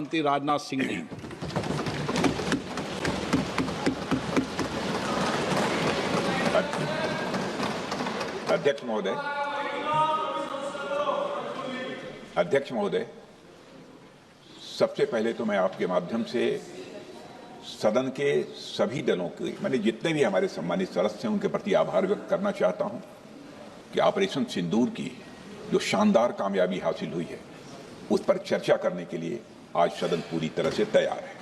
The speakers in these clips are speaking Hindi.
मंत्री राजनाथ सिंह जी। अध्यक्ष महोदय, सबसे पहले तो मैं आपके माध्यम से सदन के सभी दलों के मैंने जितने भी हमारे सम्मानित सदस्य हैं उनके प्रति आभार व्यक्त करना चाहता हूं कि ऑपरेशन सिंदूर की जो शानदार कामयाबी हासिल हुई है उस पर चर्चा करने के लिए आज सदन पूरी तरह से तैयार है।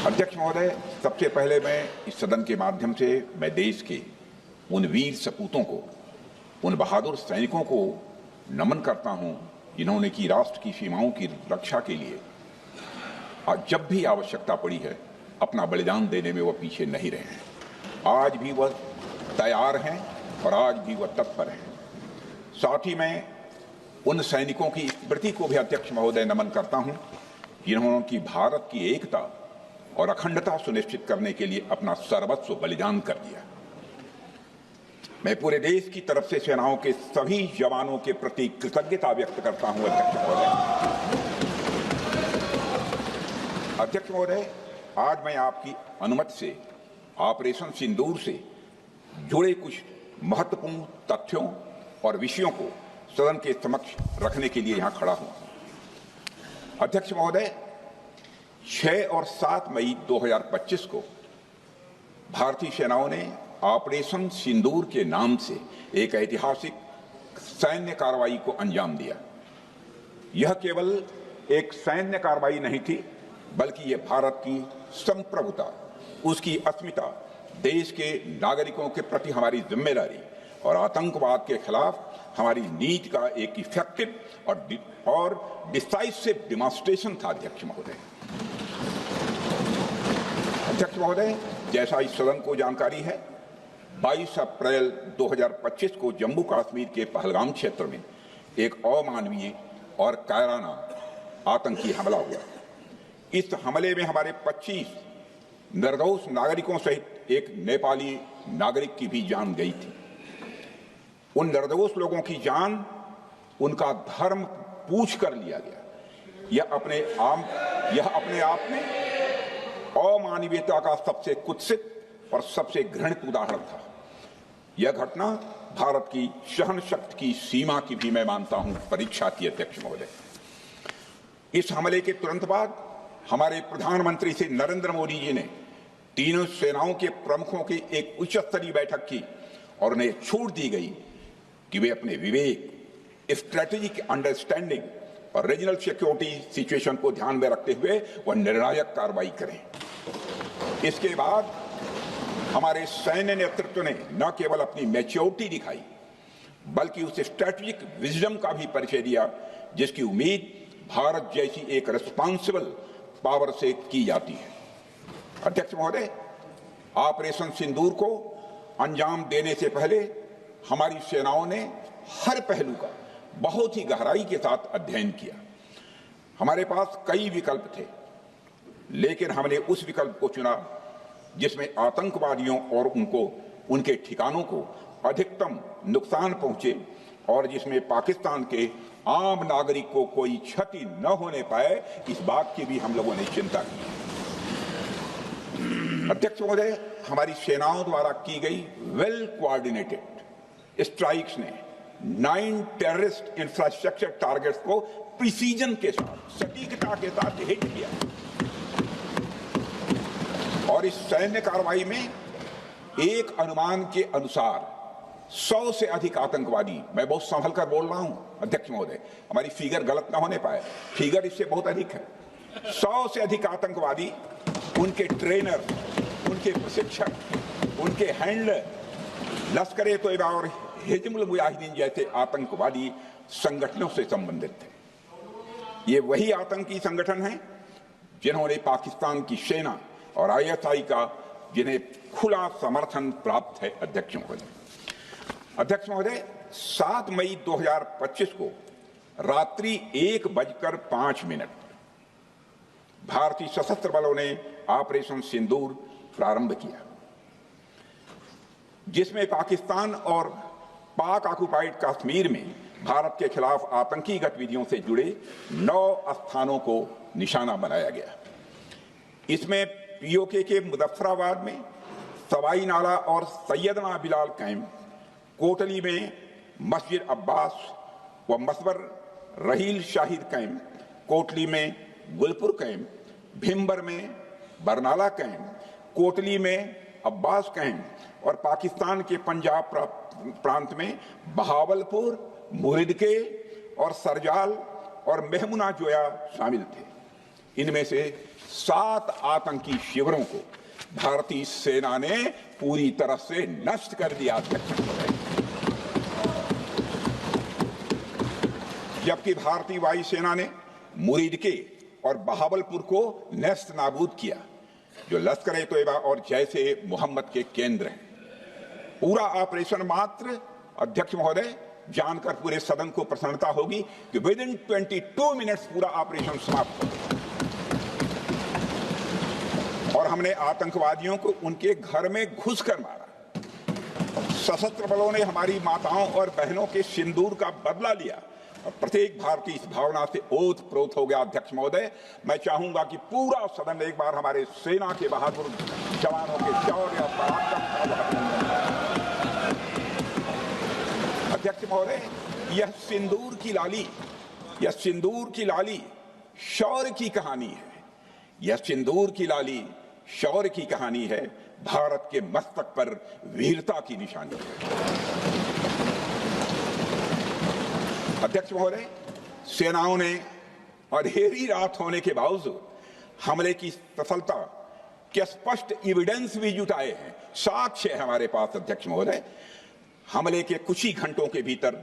अध्यक्ष महोदय, सबसे पहले मैं इस सदन के माध्यम से मैं देश के उन वीर सपूतों को, उन बहादुर सैनिकों को नमन करता हूं जिन्होंने की राष्ट्र की सीमाओं की रक्षा के लिए जब भी आवश्यकता पड़ी है अपना बलिदान देने में वह पीछे नहीं रहे हैं। आज भी वह तैयार हैं और आज भी वह तत्पर हैं। साथ ही मैं उन सैनिकों की स्मृति को भी अध्यक्ष महोदय नमन करता हूं जिन्होंने की भारत की एकता और अखंडता सुनिश्चित करने के लिए अपना सर्वस्व बलिदान कर दिया। मैं पूरे देश की तरफ से सेनाओं के सभी जवानों के प्रति कृतज्ञता व्यक्त करता हूं। अध्यक्ष महोदय, आज मैं आपकी अनुमति से ऑपरेशन सिंदूर से जुड़े कुछ महत्वपूर्ण तथ्यों और विषयों को सदन के समक्ष रखने के लिए यहां खड़ा हूं। अध्यक्ष महोदय, 6 और 7 मई 2025 को भारतीय सेनाओं ने ऑपरेशन सिंदूर के नाम से एक ऐतिहासिक सैन्य कार्रवाई को अंजाम दिया। यह केवल एक सैन्य कार्रवाई नहीं थी बल्कि यह भारत की संप्रभुता, उसकी अस्मिता, देश के नागरिकों के प्रति हमारी जिम्मेदारी और आतंकवाद के खिलाफ हमारी नीति का एक इफेक्टिव और डिसाइसिव डेमोन्स्ट्रेशन था। अध्यक्ष महोदय, जैसा इस सदन को जानकारी है, 22 अप्रैल 2025 को जम्मू कश्मीर के पहलगाम क्षेत्र में एक अमानवीय और कायराना आतंकी हमला हुआ। इस हमले में हमारे 25 निर्दोष नागरिकों सहित एक नेपाली नागरिक की भी जान गई थी। उन निर्दोष लोगों की जान उनका धर्म पूछ कर लिया गया। यह अपने आप में अमानवीयता का सबसे कुत्सित और सबसे घृणित उदाहरण था। यह घटना भारत की सहन शक्ति की सीमा की भी मैं मानता हूं परीक्षा थी। अध्यक्ष महोदय, इस हमले के तुरंत बाद हमारे प्रधानमंत्री श्री नरेंद्र मोदी जी ने तीनों सेनाओं के प्रमुखों की एक उच्च स्तरीय बैठक की और उन्हें छूट दी गई कि वे अपने विवेक, स्ट्रेटेजिक अंडरस्टैंडिंग और रीजनल सिक्योरिटी सिचुएशन को ध्यान में रखते हुए वह निर्णायक कार्रवाई करें। इसके बाद हमारे सैन्य नेतृत्व ने न केवल अपनी मैच्योरिटी दिखाई बल्कि उस स्ट्रेटेजिक विजडम का भी परिचय दिया जिसकी उम्मीद भारत जैसी एक रिस्पॉन्सिबल पावर से की जाती है। अध्यक्ष महोदय, ऑपरेशन सिंदूर को अंजाम देने से पहले हमारी सेनाओं ने हर पहलू का बहुत ही गहराई के साथ अध्ययन किया। हमारे पास कई विकल्प थे लेकिन हमने उस विकल्प को चुना जिसमें आतंकवादियों और उनके ठिकानों को अधिकतम नुकसान पहुंचे और जिसमें पाकिस्तान के आम नागरिक को कोई क्षति न होने पाए, इस बात की भी हम लोगों ने चिंता की। अध्यक्ष महोदय, हमारी सेनाओं द्वारा की गई वेल कोऑर्डिनेटेड स्ट्राइक्स ने 9 टेररिस्ट इंफ्रास्ट्रक्चर टारगेट्स को प्रिसीजन के साथ, सटीकता के साथ हिट किया और इस सैन्य कार्रवाई में एक अनुमान के अनुसार 100 से अधिक आतंकवादी, मैं बहुत संभल कर बोल रहा हूं अध्यक्ष महोदय, हमारी फिगर गलत ना होने पाए, फिगर इससे बहुत अधिक है। 100 से अधिक आतंकवादी, उनके ट्रेनर, उनके प्रशिक्षक, उनके हैंडलर, लश्कर-ए तोयबा और हिजबुल मुजाहिदीन जैसे आतंकवादी संगठनों से संबंधित थे। ये वही आतंकी संगठन हैं जिन्होंने पाकिस्तान की सेना और ISI का जिन्हें खुला समर्थन प्राप्त है। अध्यक्ष महोदय, 7 मई 2025 को रात्रि 1:05 भारतीय सशस्त्र बलों ने ऑपरेशन सिंदूर प्रारंभ किया जिसमें पाकिस्तान और पाक ऑक्युपाइड कश्मीर में भारत के खिलाफ आतंकी गतिविधियों से जुड़े 9 स्थानों को निशाना बनाया गया। इसमें पीओके के मुजफ्फराबाद में सवाई नाला और सैयदना बिलाल कैंप, कोटली में मस्जिद अब्बास व मसबर रहील शाहिद कैंप, कोटली में गुलपुर कैंप, भिम्बर में बरनाला कैंप, कोटली में अब्बास कैंप और पाकिस्तान के पंजाब प्रांत में बहावलपुर, मुरिदके और सरजाल और मेहमुना जोया शामिल थे। इनमें से 7 आतंकी शिविरों को भारतीय सेना ने पूरी तरह से नष्ट कर दिया, जबकि भारतीय वायुसेना ने मुरिदके और बहावलपुर को नेस्त नाबूद किया, जो लश्कर-ए-तोयबा और जैशे मोहम्मद के केंद्र हैं। पूरा ऑपरेशन मात्र, अध्यक्ष महोदय, जानकर पूरे सदन को प्रसन्नता होगी कि विदिन 22 मिनट्स पूरा ऑपरेशन समाप्त हो गया और हमने आतंकवादियों को उनके घर में घुसकर मारा। सशस्त्र बलों ने हमारी माताओं और बहनों के सिंदूर का बदला लिया और प्रत्येक भारतीय इस भावना से ओत-प्रोत हो गया। अध्यक्ष महोदय, मैं चाहूंगा कि पूरा सदन एक बार हमारे सेना के बहादुर जवानों के शौर्य और पराक्रम का अध्यक्ष महोदय, यह सिंदूर की लाली शौर्य की कहानी है। यह सिंदूर की लाली शौर्य की कहानी है, भारत के मस्तक पर वीरता की निशानी है। अध्यक्ष महोदय, सेनाओं ने अंधेरी रात होने के बावजूद हमले की सफलता के स्पष्ट एविडेंस भी जुटाए हैं, साक्ष्य है हमारे पास। अध्यक्ष महोदय, हमले के कुछ ही घंटों के भीतर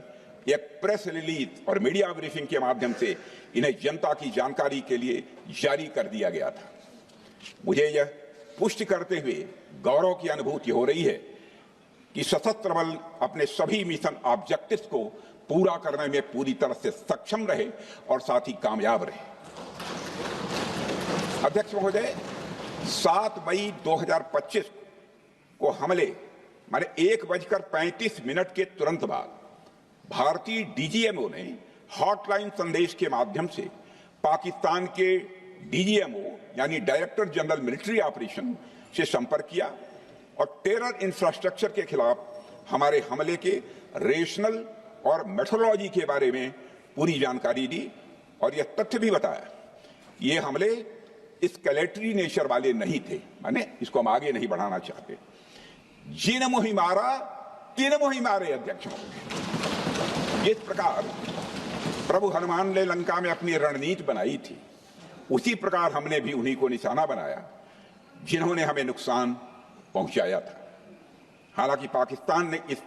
एक प्रेस रिलीज और मीडिया ब्रीफिंग के माध्यम से इन्हें जनता की जानकारी के लिए जारी कर दिया गया था। मुझे यह पुष्टि करते हुए गौरव की अनुभूति हो रही है कि सशस्त्र बल अपने सभी मिशन ऑब्जेक्टिव्स को पूरा करने में पूरी तरह से सक्षम रहे और साथ ही कामयाब रहे। अध्यक्ष महोदय, 7 मई 2025 को हमले माने 1:35 के तुरंत बाद भारतीय डीजीएमओ ने हॉटलाइन संदेश के माध्यम से पाकिस्तान के डीजीएमओ यानी डायरेक्टर जनरल मिलिट्री ऑपरेशन से संपर्क किया और टेरर इंफ्रास्ट्रक्चर के खिलाफ हमारे हमले के रेशनल और मेथोडोलॉजी के बारे में पूरी जानकारी दी और यह तथ्य भी बताया ये हमले एस्केलेटरी नेचर वाले नहीं थे, माने इसको हम आगे नहीं बढ़ाना चाहते। जिन मोहि मारा तीन मोहि मारे। अध्यक्ष महोदय, जिस प्रकार प्रभु हनुमान ने लंका में अपनी रणनीति बनाई थी, उसी प्रकार हमने भी उन्हीं को निशाना बनाया जिन्होंने हमें नुकसान पहुंचाया था। हालांकि पाकिस्तान ने इस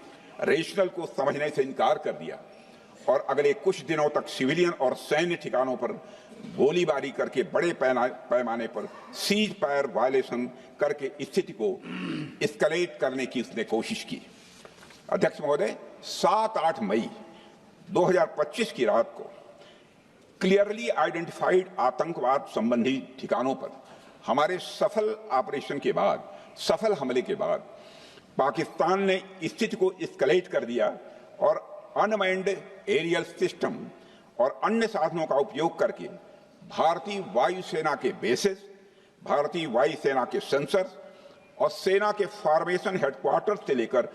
रेशनल को समझने से इनकार कर दिया और अगले कुछ दिनों तक सिविलियन और सैन्य ठिकानों पर गोलीबारी करके बड़े पैमाने पर सीज फायर वायलेशन करके स्थिति को एस्केलेट करने की उसने कोशिश की। अध्यक्ष महोदय, 7-8 मई 2025 की रात को क्लियरली आइडेंटिफाइड आतंकवाद संबंधी ठिकानों पर हमारे सफल ऑपरेशन के बाद, सफल हमले के बाद पाकिस्तान ने स्थिति को एस्केलेट कर दिया और अनमैन्ड एरियल सिस्टम और अन्य साधनों का उपयोग करके भारतीय वायुसेना के बेसेस, भारतीय वायुसेना के सेंसर्स और सेना के फॉर्मेशन हेडक्वार्टर्स से लेकर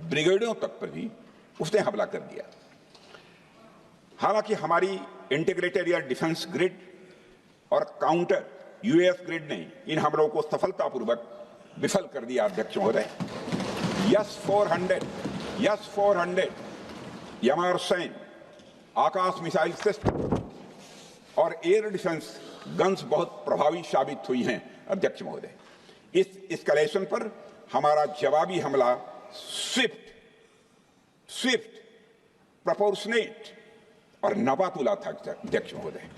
ब्रिगेडों तक पर भी उसने हमला कर दिया। हालांकि हमारी इंटीग्रेटेड एयर डिफेंस ग्रिड और काउंटर यूएस ग्रिड ने इन हमलों को सफलतापूर्वक विफल कर दिया। अध्यक्ष महोदय, यस 400 यमारसैन आकाश मिसाइल सिस्टम और एयर डिफेंस गन्स बहुत प्रभावी साबित हुई हैं। अध्यक्ष महोदय, इस एस्केलेशन पर हमारा जवाबी हमला स्विफ्ट, प्रोपोर्शनेट और नवातुला था। अध्यक्ष महोदय,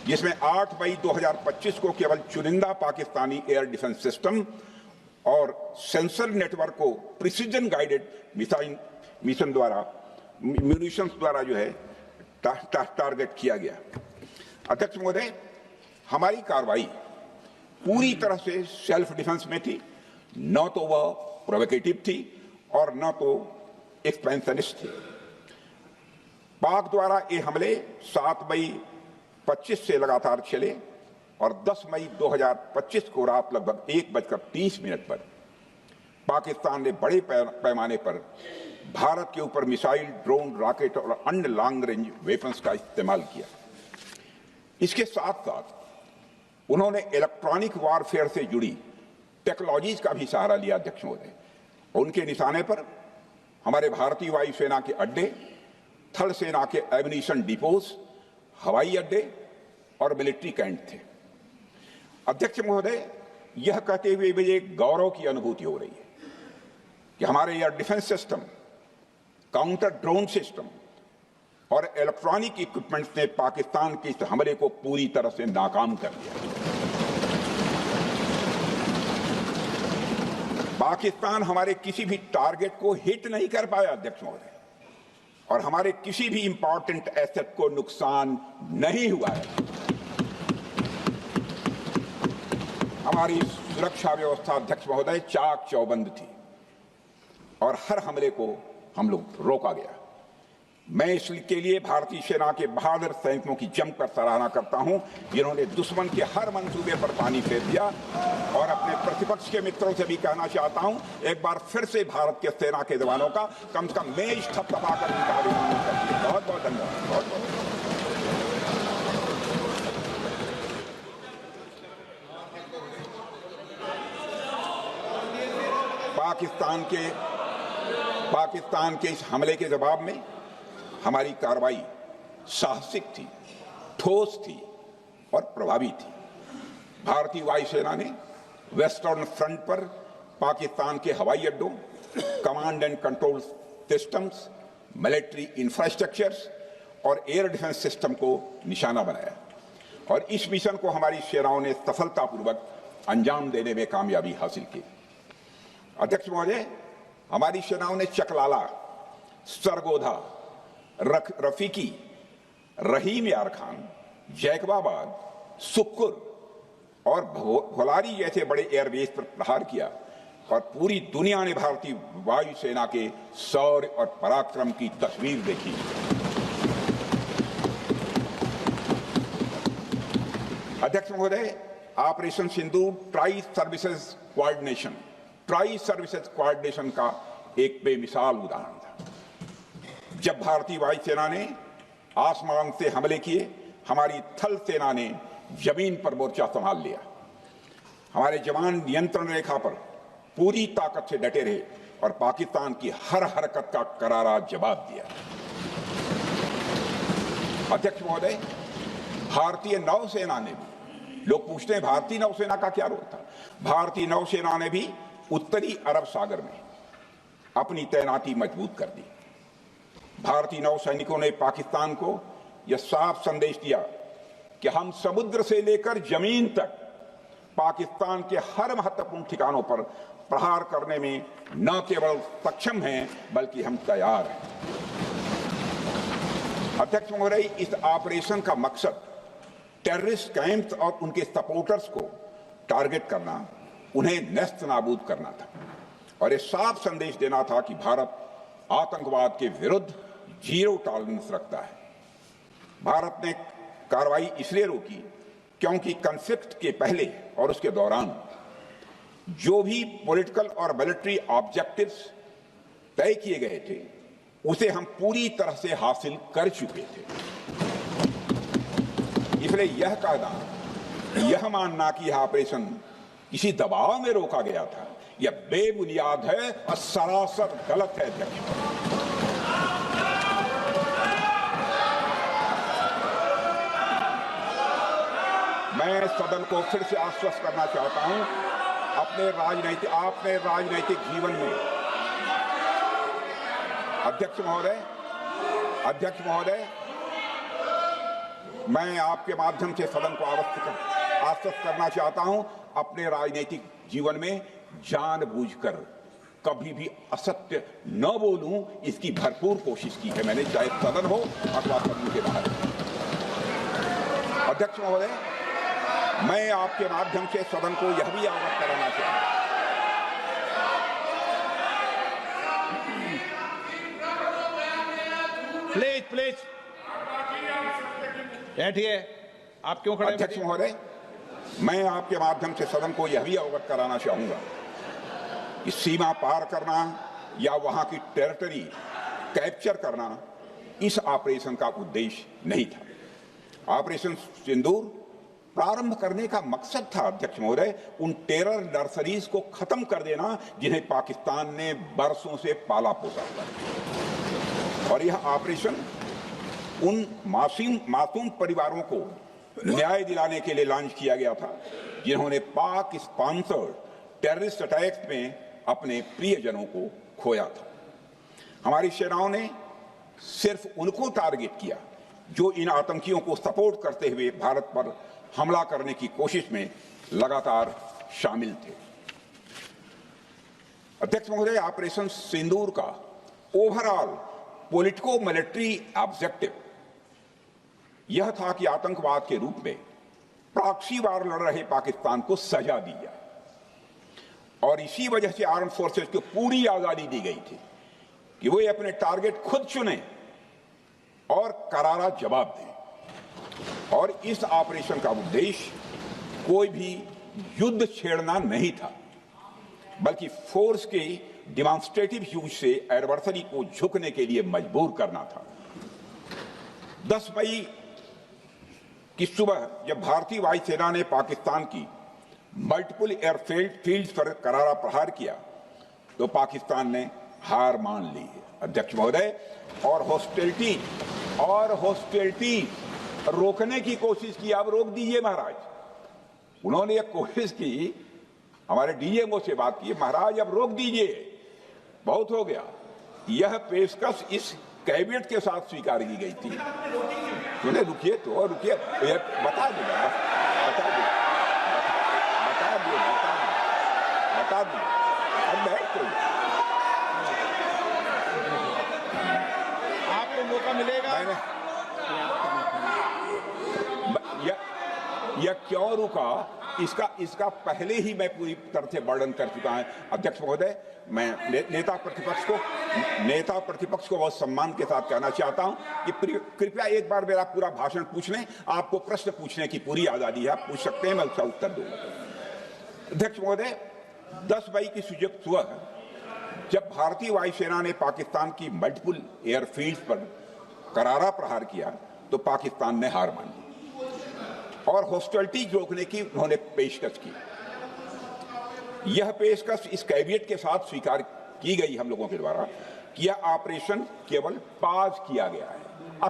जिसमें 8 मई 2025 को केवल चुनिंदा पाकिस्तानी एयर डिफेंस सिस्टम और सेंसर नेटवर्क को प्रिसीजन गाइडेड मिशन द्वारा म्यूनिशंस द्वारा जो है टारगेट किया गया। अध्यक्ष महोदय, हमारी कार्रवाई पूरी तरह से सेल्फ डिफेंस में थी, न तो वह प्रोवोकेटिव थी और न तो एक्सपेंशनिस्ट थी। पाक द्वारा ये हमले 7 मई 25 से लगातार चले और 10 मई 2025 को रात लगभग 1:30 पर पाकिस्तान ने बड़े पैमाने पर भारत के ऊपर मिसाइल, ड्रोन, रॉकेट और अन्य लॉन्ग रेंज वेपन्स का इस्तेमाल किया। इसके साथ साथ उन्होंने इलेक्ट्रॉनिक वॉरफेयर से जुड़ी टेक्नोलॉजीज का भी सहारा लिया। अध्यक्ष महोदय, उनके निशाने पर हमारे भारतीय वायुसेना के अड्डे, थल सेना के एम्यूनिशन डिपोज, हवाई अड्डे और मिलिट्री कैंट थे। अध्यक्ष महोदय, यह कहते हुए मुझे गौरव की अनुभूति हो रही है कि हमारे air defence system, counter drone system और इलेक्ट्रॉनिक इक्विपमेंट्स ने पाकिस्तान के इस हमले को पूरी तरह से नाकाम कर दिया। पाकिस्तान हमारे किसी भी टारगेट को हिट नहीं कर पाया अध्यक्ष महोदय, और हमारे किसी भी इंपॉर्टेंट एसेट को नुकसान नहीं हुआ है। हमारी सुरक्षा व्यवस्था अध्यक्ष महोदय चाक चौबंद थी और हर हमले को हम लोग रोका गया। मैं इसके लिए भारतीय सेना के बहादुर सैनिकों की जमकर सराहना करता हूं, जिन्होंने दुश्मन के हर मंसूबे पर पानी फेर दिया। और अपने प्रतिपक्ष के मित्रों से भी कहना चाहता हूं, एक बार फिर से भारत के सेना के जवानों का कम से कम मेज थपथपाकर उनका अभिनंदन करिए। बहुत बहुत धन्यवाद। बहुत बहुत पाकिस्तान के इस हमले के जवाब में हमारी कार्रवाई साहसिक थी, ठोस थी और प्रभावी थी। भारतीय वायुसेना ने वेस्टर्न फ्रंट पर पाकिस्तान के हवाई अड्डों, command and control systems, military infrastructures और एयर डिफेंस सिस्टम को निशाना बनाया और इस मिशन को हमारी सेनाओं ने सफलतापूर्वक अंजाम देने में कामयाबी हासिल की। अध्यक्ष महोदय, हमारी सेनाओं ने चकलाला, सरगोधा, रफीकी, रहीम यार खान, जैकबाबाद, सुक्कुर और भोलारी जैसे बड़े एयरबेस पर प्रहार किया और पूरी दुनिया ने भारतीय वायुसेना के शौर्य और पराक्रम की तस्वीर देखी। अध्यक्ष महोदय, ऑपरेशन सिंदूर ट्राई सर्विसेज कोऑर्डिनेशन का एक बेमिसाल उदाहरण था। जब भारतीय वायुसेना ने आसमान से हमले किए, हमारी थल सेना ने जमीन पर मोर्चा संभाल लिया। हमारे जवान नियंत्रण रेखा पर पूरी ताकत से डटे रहे और पाकिस्तान की हर हरकत का करारा जवाब दिया। अध्यक्ष महोदय, भारतीय नौसेना ने भी, लोग पूछते हैं भारतीय नौसेना का क्या रोल था, भारतीय नौसेना ने भी उत्तरी अरब सागर में अपनी तैनाती मजबूत कर दी। भारतीय नौसैनिकों ने पाकिस्तान को यह साफ संदेश दिया कि हम समुद्र से लेकर जमीन तक पाकिस्तान के हर महत्वपूर्ण ठिकानों पर प्रहार करने में न केवल सक्षम हैं बल्कि हम तैयार हैं। अध्यक्ष महोदय, इस ऑपरेशन का मकसद टेररिस्ट कैंप्स और उनके सपोर्टर्स को टारगेट करना, उन्हें नेस्त नाबूद करना था और यह साफ संदेश देना था कि भारत आतंकवाद के विरुद्ध जीरो टॉलरेंस रखता है। भारत ने कार्रवाई इसलिए रोकी क्योंकि कॉन्फ्लिक्ट के पहले और उसके दौरान जो भी पॉलिटिकल और मिलिट्री ऑब्जेक्टिव्स तय किए गए थे उसे हम पूरी तरह से हासिल कर चुके थे। इसलिए यह कहना, यह मानना कि यह ऑपरेशन किसी दबाव में रोका गया था, यह बेबुनियाद है और सरासर गलत है। मैं सदन को फिर से आश्वस्त करना चाहता हूं, अपने राजनीतिक जीवन में अध्यक्ष महोदय, मैं आपके माध्यम से सदन को आश्वस्त करना चाहता हूं, अपने राजनीतिक जीवन में जानबूझकर कभी भी असत्य न बोलूं, इसकी भरपूर कोशिश की है मैंने, चाहे सदन हो अथवा सदन के बाहर। अध्यक्ष महोदय, मैं आपके माध्यम से सदन को यह भी अवगत कराना चाहता हूं प्लीज प्लीज बैठिए। आप क्यों खड़े हैं? अध्यक्ष महोदय, मैं आपके माध्यम से सदन को यह भी अवगत कराना चाहूंगा कि सीमा पार करना या वहां की टेरिटरी कैप्चर करना इस ऑपरेशन का उद्देश्य नहीं था। ऑपरेशन सिंदूर प्रारंभ करने का मकसद था अध्यक्ष महोदय उन टेरर नर्सरीज को खत्म कर देना जिन्हें पाकिस्तान ने बरसों से पाला पोसा था। और यह ऑपरेशन उन मासूम परिवारों को न्याय दिलाने के लिए लॉन्च किया गया था जिन्होंने पाक स्पॉन्सर्ड टेररिस्ट अटैक्स में अपने प्रियजनों को खोया था। हमारी सेनाओं ने सिर्फ उनको टारगेट किया जो इन आतंकियों को सपोर्ट करते हुए भारत पर हमला करने की कोशिश में लगातार शामिल थे। अध्यक्ष महोदय, ऑपरेशन सिंदूर का ओवरऑल पॉलिटिको मिलिट्री ऑब्जेक्टिव यह था कि आतंकवाद के रूप में प्रॉक्सी वार लड़ रहे पाकिस्तान को सजा दी जाए और इसी वजह से आर्म फोर्सेस को पूरी आजादी दी गई थी कि वे अपने टारगेट खुद चुने और करारा जवाब दें। और इस ऑपरेशन का उद्देश्य कोई भी युद्ध छेड़ना नहीं था, बल्कि फोर्स के डिमॉन्स्ट्रेटिव यूज से एडवर्सरी को झुकने के लिए मजबूर करना था। 10 मई की सुबह जब भारतीय वायुसेना ने पाकिस्तान की मल्टीपल एयरफील्ड्स पर करारा प्रहार किया तो पाकिस्तान ने हार मान ली है अध्यक्ष महोदय, और हॉस्टिलिटी रोकने की कोशिश की। अब रोक दीजिए महाराज। उन्होंने एक कोशिश की, हमारे डीएमओ से बात की, महाराज अब रोक दीजिए, बहुत हो गया। यह पेशकश इस कैबिनेट के साथ स्वीकार की गई थी। सुने, रुकिए तो रुकिए, बता दो अब बैठ तो आपको मौका मिलेगा। यह क्यों रुका, इसका पहले ही मैं पूरी तरह से वर्णन कर चुका है अध्यक्ष महोदय। मैं नेता प्रतिपक्ष को बहुत सम्मान के साथ कहना चाहता हूं कि कृपया एक बार मेरा पूरा भाषण पूछ लें। आपको प्रश्न पूछने की पूरी आजादी है, आप पूछ सकते हैं, मैं उसका उत्तर दूंगा। अध्यक्ष महोदय, 10 मई की सुबह जब भारतीय वायुसेना ने पाकिस्तान की मल्टीपल एयरफील्ड्स पर करारा प्रहार किया तो पाकिस्तान ने हार मान ली और हॉस्टिलिटी रोकने की उन्होंने पेशकश की। यह पेशकश इस कैबिनेट के साथ स्वीकार की गई हम लोगों के द्वारा कि यह ऑपरेशन केवल पाज किया गया है,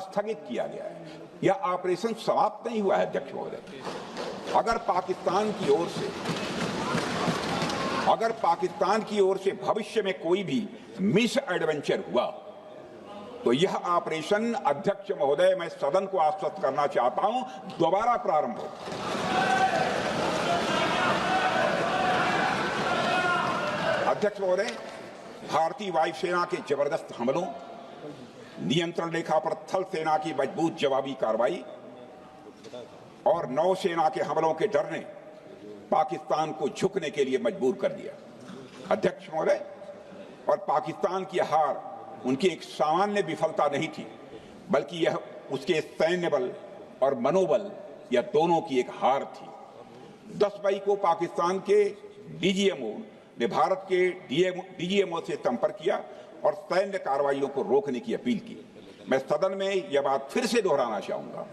स्थगित किया गया है। यह ऑपरेशन समाप्त नहीं हुआ है अध्यक्ष महोदय। अगर पाकिस्तान की ओर से भविष्य में कोई भी मिस एडवेंचर हुआ तो यह ऑपरेशन अध्यक्ष महोदय, मैं सदन को आश्वस्त करना चाहता हूं, दोबारा प्रारंभ हो। अध्यक्ष महोदय, भारतीय वायुसेना के जबरदस्त हमलों, नियंत्रण रेखा पर थल सेना की मजबूत जवाबी कार्रवाई और नौसेना के हमलों के डर ने पाकिस्तान को झुकने के लिए मजबूर कर दिया अध्यक्ष महोदय। और पाकिस्तान की हार उनकी एक सामान्य विफलता नहीं थी, बल्कि यह उसके सैन्य बल और मनोबल या दोनों की एक हार थी। 10 मई को पाकिस्तान के डीजीएमओ ने भारत के डीजीएमओ से संपर्क किया और सैन्य कार्रवाइयों को रोकने की अपील की। मैं सदन में यह बात फिर से दोहराना चाहूंगा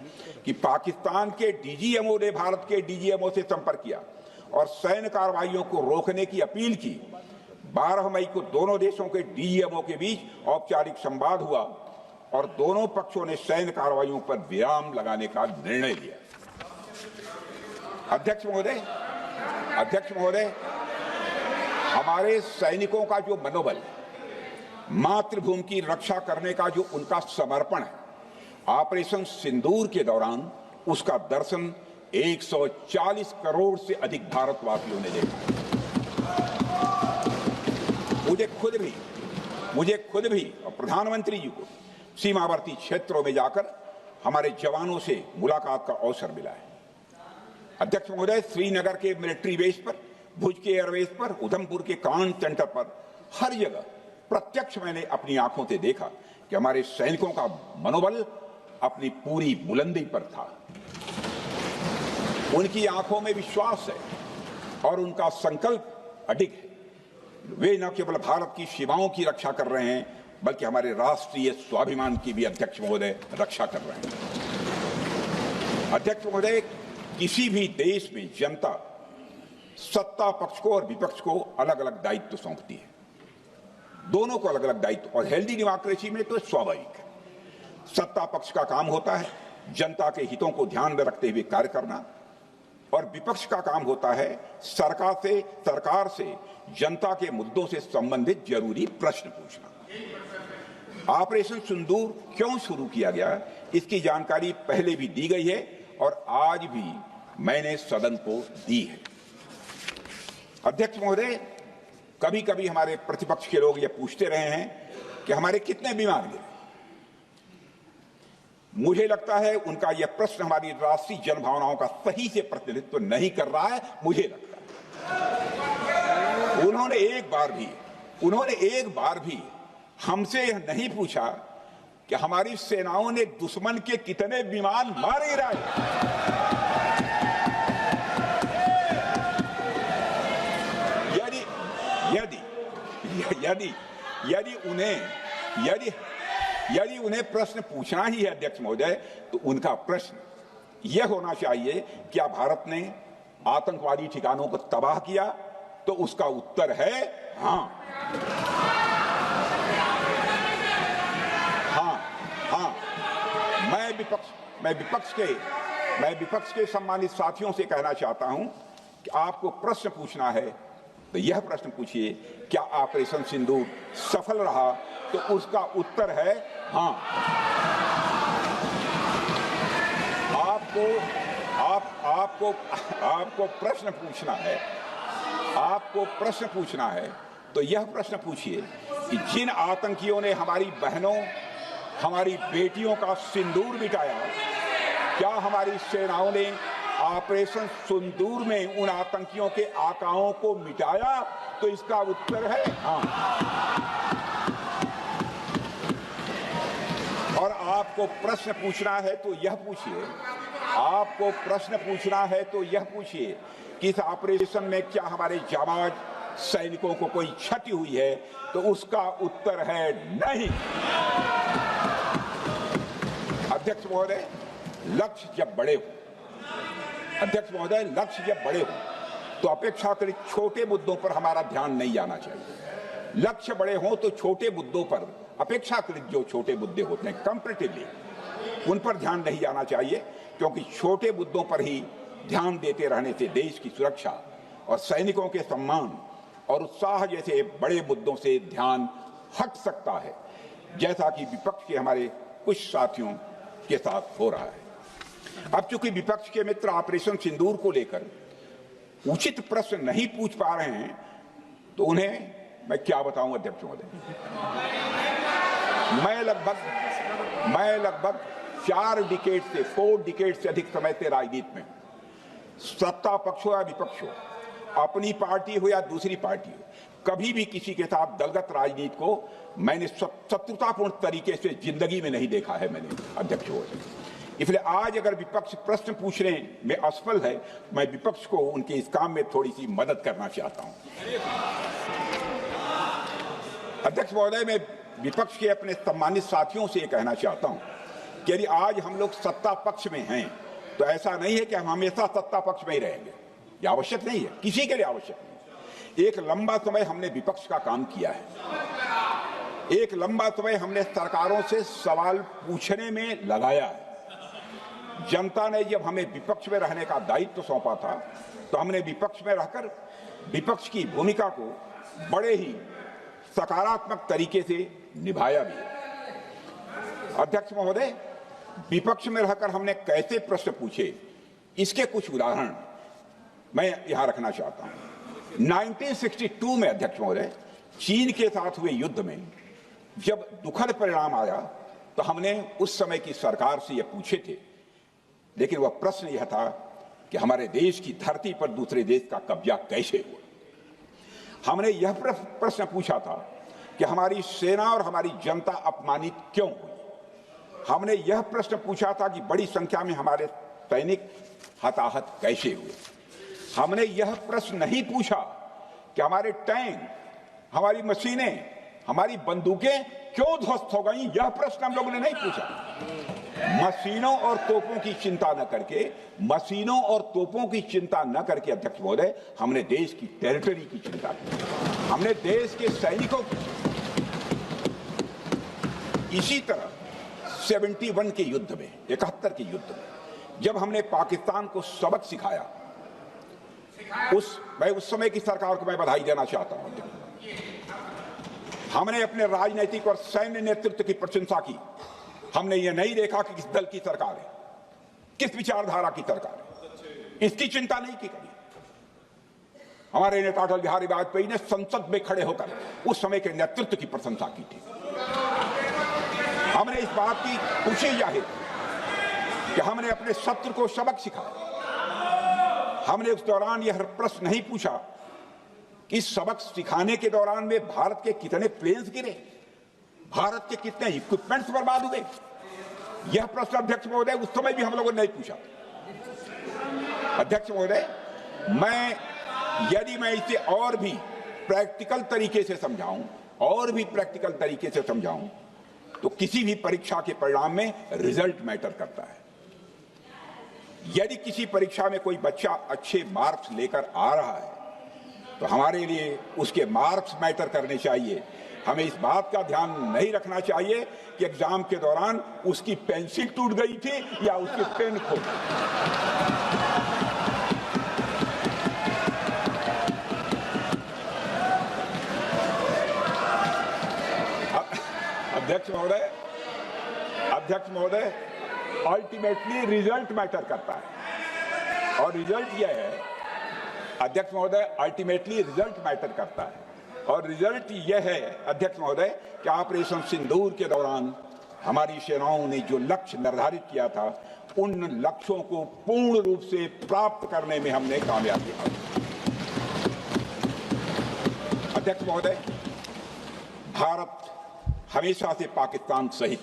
कि पाकिस्तान के डीजीएमओ ने भारत के डीजीएमओ से संपर्क किया और सैन्य कार्रवाइयों को रोकने की अपील की। 12 मई को दोनों देशों के डीजीएमओ के बीच औपचारिक संवाद हुआ और दोनों पक्षों ने सैन्य कार्रवाइयों पर विराम लगाने का निर्णय लिया। अध्यक्ष महोदय, हमारे सैनिकों का जो मनोबल, मातृभूमि की रक्षा करने का जो उनका समर्पण है, ऑपरेशन सिंदूर के दौरान उसका दर्शन 140 करोड़ से अधिक भारतवासियों ने देखा। मुझे खुद भी और प्रधानमंत्री जी को सीमावर्ती क्षेत्रों में जाकर हमारे जवानों से मुलाकात का अवसर मिला है। अध्यक्ष महोदय, श्रीनगर के मिलिट्री बेस पर, भुज के एयरबेस पर, उधमपुर के कमांड सेंटर पर, हर जगह प्रत्यक्ष मैंने अपनी आंखों से देखा कि हमारे सैनिकों का मनोबल अपनी पूरी बुलंदी पर था। उनकी आंखों में विश्वास है और उनका संकल्प अडिग है। वे न केवल भारत की सीमाओं की रक्षा कर रहे हैं, बल्कि हमारे राष्ट्रीय स्वाभिमान की भी अध्यक्ष महोदय रक्षा कर रहे हैं। अध्यक्ष महोदय, किसी भी देश में जनता सत्ता पक्ष को और विपक्ष को अलग अलग दायित्व सौंपती है, दोनों को अलग अलग दायित्व, और हेल्दी डेमोक्रेसी में तो स्वाभाविक है। सत्ता पक्ष का काम होता है जनता के हितों को ध्यान में रखते हुए कार्य करना, और विपक्ष का काम होता है सरकार से जनता के मुद्दों से संबंधित जरूरी प्रश्न पूछना। ऑपरेशन सिंदूर क्यों शुरू किया गया, इसकी जानकारी पहले भी दी गई है और आज भी मैंने सदन को दी है। अध्यक्ष महोदय, कभी कभी हमारे प्रतिपक्ष के लोग ये पूछते रहे हैं कि हमारे कितने विमान गिरे। मुझे लगता है उनका यह प्रश्न हमारी राष्ट्रीय जनभावनाओं का सही से प्रतिनिधित्व नहीं कर रहा है। मुझे लगता है उन्होंने एक बार भी हमसे यह नहीं पूछा कि हमारी सेनाओं ने दुश्मन के कितने विमान मार गिराए। यदि उन्हें प्रश्न पूछना ही है अध्यक्ष महोदय, तो उनका प्रश्न यह होना चाहिए, क्या भारत ने आतंकवादी ठिकानों को तबाह किया? तो उसका उत्तर है हाँ। मैं विपक्ष के सम्मानित साथियों से कहना चाहता हूं कि आपको प्रश्न पूछना है तो यह प्रश्न पूछिए, क्या ऑपरेशन सिंदूर सफल रहा? तो उसका उत्तर है हाँ। आपको प्रश्न पूछना है तो यह प्रश्न पूछिए कि जिन आतंकियों ने हमारी बहनों, हमारी बेटियों का सिंदूर मिटाया, क्या हमारी सेनाओं ने ऑपरेशन सिंदूर में उन आतंकियों के आकाओं को मिटाया? तो इसका उत्तर है हाँ। और आपको प्रश्न पूछना है तो यह पूछिए कि इस ऑपरेशन में क्या हमारे जाबाज सैनिकों को कोई क्षति हुई है? तो उसका उत्तर है नहीं। अध्यक्ष महोदय, लक्ष्य जब बड़े हो तो अपेक्षाकृत छोटे मुद्दों पर हमारा ध्यान नहीं जाना चाहिए। लक्ष्य बड़े हों तो छोटे मुद्दों पर, अपेक्षाकृत जो छोटे मुद्दे होते हैं कंपैरेटिवली, उन पर ध्यान नहीं जाना चाहिए, क्योंकि छोटे मुद्दों पर ही ध्यान देते रहने से देश की सुरक्षा और सैनिकों के सम्मान और उत्साह जैसे बड़े मुद्दों से ध्यान हट सकता है, जैसा कि विपक्ष के हमारे कुछ साथियों के साथ हो रहा है। अब चूंकि विपक्ष के मित्र ऑपरेशन सिंदूर को लेकर उचित प्रश्न नहीं पूछ पा रहे हैं, तो उन्हें मैं क्या बताऊं अध्यक्ष महोदय। मैं लगभग 4 डिकेड से अधिक समय से राजनीति में, सत्ता पक्ष हो या विपक्ष हो, अपनी पार्टी हो या दूसरी पार्टी हो, कभी भी किसी के साथ दलगत राजनीति को मैंने शत्रुतापूर्ण तरीके से जिंदगी में नहीं देखा है मैंने अध्यक्ष महोदय। इसलिए आज अगर विपक्ष प्रश्न पूछने में असफल है, मैं विपक्ष को उनके इस काम में थोड़ी सी मदद करना चाहता हूं। अध्यक्ष महोदय, मैं विपक्ष के अपने सम्मानित साथियों से कहना चाहता हूं कि यदि आज हम लोग सत्ता पक्ष में हैं, तो ऐसा नहीं है कि हम हमेशा सत्ता पक्ष में ही रहेंगे। यह आवश्यक नहीं है, किसी के लिए आवश्यक नहीं। एक लंबा समय हमने विपक्ष का काम किया है, एक लंबा समय हमने सरकारों से सवाल पूछने में लगाया है। जनता ने जब हमें विपक्ष में रहने का दायित्व सौंपा था, तो हमने विपक्ष में रहकर विपक्ष की भूमिका को बड़े ही सकारात्मक तरीके से निभाया भी। अध्यक्ष महोदय, विपक्ष में रहकर हमने कैसे प्रश्न पूछे, इसके कुछ उदाहरण मैं यहां रखना चाहता हूं। 1962 में अध्यक्ष महोदय, चीन के साथ हुए युद्ध में जब दुखद परिणाम आया, तो हमने उस समय की सरकार से यह पूछे थे, लेकिन वह प्रश्न यह था कि हमारे देश की धरती पर दूसरे देश का कब्जा कैसे हुआ। हमने यह प्रश्न पूछा था कि हमारी सेना और हमारी जनता अपमानित क्यों हुई। हमने यह प्रश्न पूछा था कि बड़ी संख्या में हमारे सैनिक हताहत कैसे हुए। हमने यह प्रश्न नहीं पूछा कि हमारे टैंक, हमारी मशीनें, हमारी बंदूकें क्यों ध्वस्त हो गई। यह प्रश्न हम लोगों ने नहीं पूछा। मशीनों और तोपों की चिंता न करके, मशीनों और तोपों की चिंता न करके अध्यक्ष महोदय, हमने देश की टेरिटरी की चिंता की, हमने देश के सैनिकों की। इसी तरह 71 के युद्ध में, 71 के युद्ध में जब हमने पाकिस्तान को सबक सिखाया, मैं उस समय की सरकार को मैं बधाई देना चाहता हूं। हमने अपने राजनीतिक और सैन्य नेतृत्व की प्रशंसा की। हमने ये नहीं देखा कि किस दल की सरकार है, किस विचारधारा की सरकार है, इसकी चिंता नहीं की कभी। हमारे नेता अटल बिहारी वाजपेयी ने संसद में खड़े होकर उस समय के नेतृत्व की प्रशंसा की थी। हमने इस बात की खुशी जाहिर कि हमने अपने शत्रु को सबक सिखाया। हमने उस दौरान यह प्रश्न नहीं पूछा कि सबक सिखाने के दौरान में भारत के कितने प्लेन्स गिरे, भारत के कितने इक्विपमेंट्स बर्बाद हुए। यह प्रश्न अध्यक्ष महोदय उस समय भी हम लोगों ने नहीं पूछा। अध्यक्ष महोदय, यदि मैं इसे और भी प्रैक्टिकल तरीके से समझाऊं, तो किसी भी परीक्षा के परिणाम में रिजल्ट मैटर करता है। यदि किसी परीक्षा में कोई बच्चा अच्छे मार्क्स लेकर आ रहा है तो हमारे लिए उसके मार्क्स मैटर करने चाहिए। हमें इस बात का ध्यान नहीं रखना चाहिए कि एग्जाम के दौरान उसकी पेंसिल टूट गई थी या उसकी पेन खो गई। अध्यक्ष महोदय, अल्टीमेटली रिजल्ट मैटर करता है और रिजल्ट यह है, अध्यक्ष महोदय, अल्टीमेटली रिजल्ट मैटर करता है और रिजल्ट यह है अध्यक्ष महोदय कि ऑपरेशन सिंदूर के दौरान हमारी सेनाओं ने जो लक्ष्य निर्धारित किया था, उन लक्ष्यों को पूर्ण रूप से प्राप्त करने में हमने कामयाबी हासिल की। अध्यक्ष महोदय, भारत हमेशा से पाकिस्तान सहित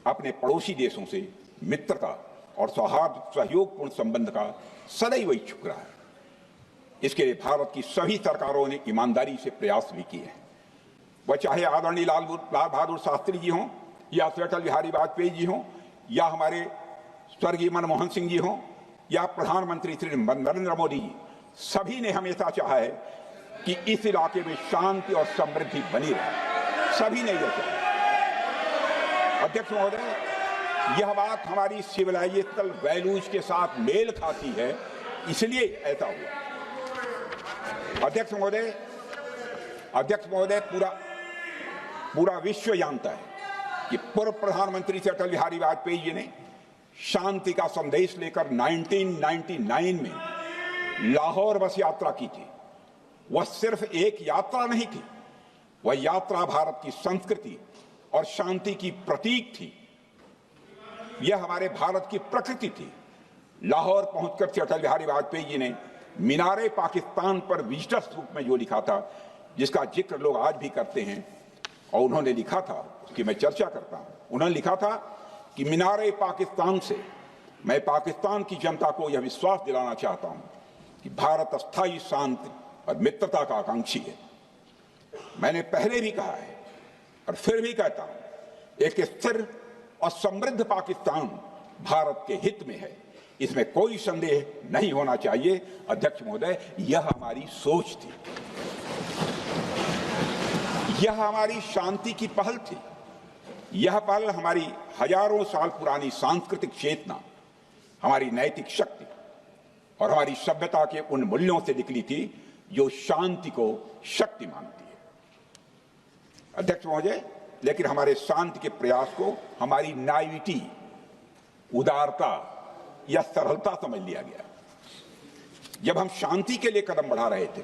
अपने पड़ोसी देशों से मित्रता और सहयोगपूर्ण संबंध का सदैव इच्छुक रहा है। इसके लिए भारत की सभी सरकारों ने ईमानदारी से प्रयास भी किए हैं। वह चाहे आदरणीय लाल बहादुर शास्त्री जी हों या अटल बिहारी वाजपेयी जी हों या हमारे स्वर्गीय मनमोहन सिंह जी हों या प्रधानमंत्री श्री नरेंद्र मोदी जी, सभी ने हमेशा चाहा है कि इस इलाके में शांति और समृद्धि बनी रहे। सभी ने यह चाहा। अध्यक्ष महोदय, यह बात हमारी सिविलाइजेशनल वैल्यूज के साथ मेल खाती है, इसलिए ऐसा हुआ। अध्यक्ष महोदय, पूरा विश्व जानता है कि पूर्व प्रधानमंत्री से अटल बिहारी वाजपेयी जी ने शांति का संदेश लेकर 1999 में लाहौर बस यात्रा की थी। वह सिर्फ एक यात्रा नहीं थी, वह यात्रा भारत की संस्कृति और शांति की प्रतीक थी। यह हमारे भारत की प्रकृति थी। लाहौर पहुंचकर अटल बिहारी वाजपेयी जी ने मीनारे पाकिस्तान पर विजिटर्स रूप में जो लिखा था, जिसका जिक्र लोग आज भी करते हैं, और उन्होंने लिखा था, उसकी मैं चर्चा करता हूं। उन्होंने लिखा था कि मीनारे पाकिस्तान से मैं पाकिस्तान की जनता को यह विश्वास दिलाना चाहता हूं कि भारत अस्थायी शांति और मित्रता का आकांक्षी है। मैंने पहले भी कहा है और फिर भी कहता हूं, एक स्थिर और समृद्ध पाकिस्तान भारत के हित में है, इसमें कोई संदेह नहीं होना चाहिए। अध्यक्ष महोदय, यह हमारी सोच थी, यह हमारी शांति की पहल थी। यह पहल हमारी हजारों साल पुरानी सांस्कृतिक चेतना, हमारी नैतिक शक्ति और हमारी सभ्यता के उन मूल्यों से निकली थी जो शांति को शक्ति मानती है। अध्यक्ष महोदय, लेकिन हमारे शांति के प्रयास को हमारी नाइविटी, उदारता या सरलता समझ लिया गया। जब हम शांति के लिए कदम बढ़ा रहे थे,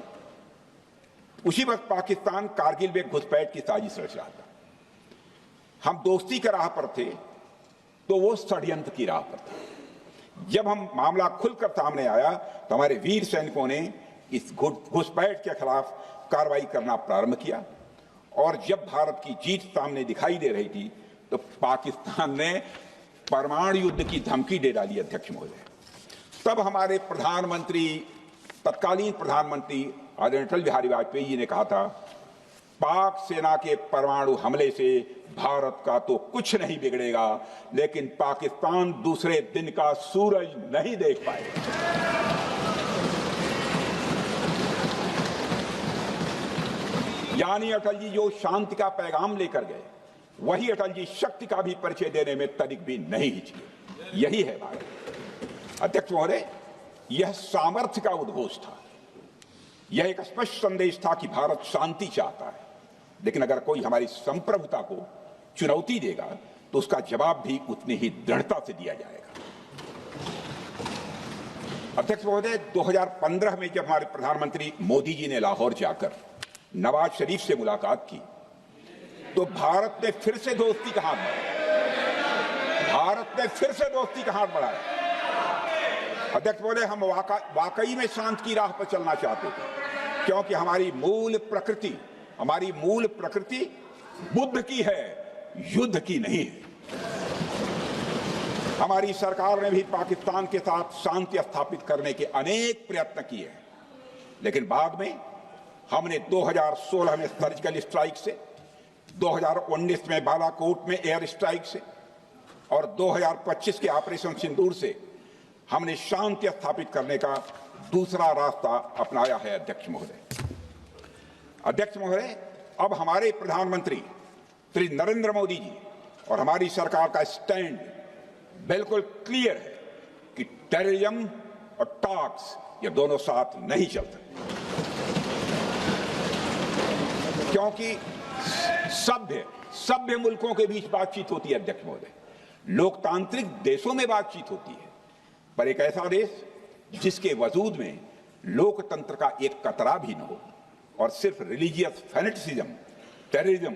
उसी वक्त पाकिस्तान कारगिल में घुसपैठ की साजिश रच रहा था। हम दोस्ती के राह पर थे तो वो षड्यंत्र की राह पर था। जब हम मामला खुलकर सामने आया तो हमारे वीर सैनिकों ने इस घुसपैठ के खिलाफ कार्रवाई करना प्रारंभ किया और जब भारत की जीत सामने दिखाई दे रही थी तो पाकिस्तान ने परमाणु युद्ध की धमकी दे डाली अध्यक्ष महोदय। तब हमारे प्रधानमंत्री, तत्कालीन प्रधानमंत्री आदरणीय अटल बिहारी वाजपेयी जी ने कहा था, पाक सेना के परमाणु हमले से भारत का तो कुछ नहीं बिगड़ेगा, लेकिन पाकिस्तान दूसरे दिन का सूरज नहीं देख पाएगा। यानी अटल जी जो शांति का पैगाम लेकर गए, वही अटल जी शक्ति का भी परिचय देने में तनिक भी नहीं हिचके। यही है भारत। अध्यक्ष महोदय, यह सामर्थ्य का उद्घोष था। यह एक स्पष्ट संदेश था कि भारत शांति चाहता है, लेकिन अगर कोई हमारी संप्रभुता को चुनौती देगा तो उसका जवाब भी उतनी ही दृढ़ता से दिया जाएगा। अध्यक्ष महोदय, 2015 में जब हमारे प्रधानमंत्री मोदी जी ने लाहौर जाकर नवाज शरीफ से मुलाकात की तो भारत ने फिर से दोस्ती का हाथ बढ़ाया। भारत ने फिर से दोस्ती का हाथ बढ़ाया। अध्यक्ष महोदय, हम वाकई में शांति की राह पर चलना चाहते थे, क्योंकि हमारी मूल प्रकृति बुद्ध की है, युद्ध की नहीं है। हमारी सरकार ने भी पाकिस्तान के साथ शांति स्थापित करने के अनेक प्रयत्न किए हैं, लेकिन बाद में हमने 2016 में सर्जिकल स्ट्राइक से, 2019 में बालाकोट में एयर स्ट्राइक से और 2025 के ऑपरेशन सिंदूर से हमने शांति स्थापित करने का दूसरा रास्ता अपनाया है। अध्यक्ष महोदय, अब हमारे प्रधानमंत्री श्री नरेंद्र मोदी जी और हमारी सरकार का स्टैंड बिल्कुल क्लियर है कि टेररिज्म और टॉक्स ये दोनों साथ नहीं चलते, क्योंकि सभ्य मुल्कों के बीच बातचीत होती है। अध्यक्ष महोदय, लोकतांत्रिक देशों में बातचीत होती है, पर एक ऐसा देश जिसके वजूद में लोकतंत्र का एक कतरा भी न हो और सिर्फ रिलीजियस फैनेटिसिज्म, टेररिज्म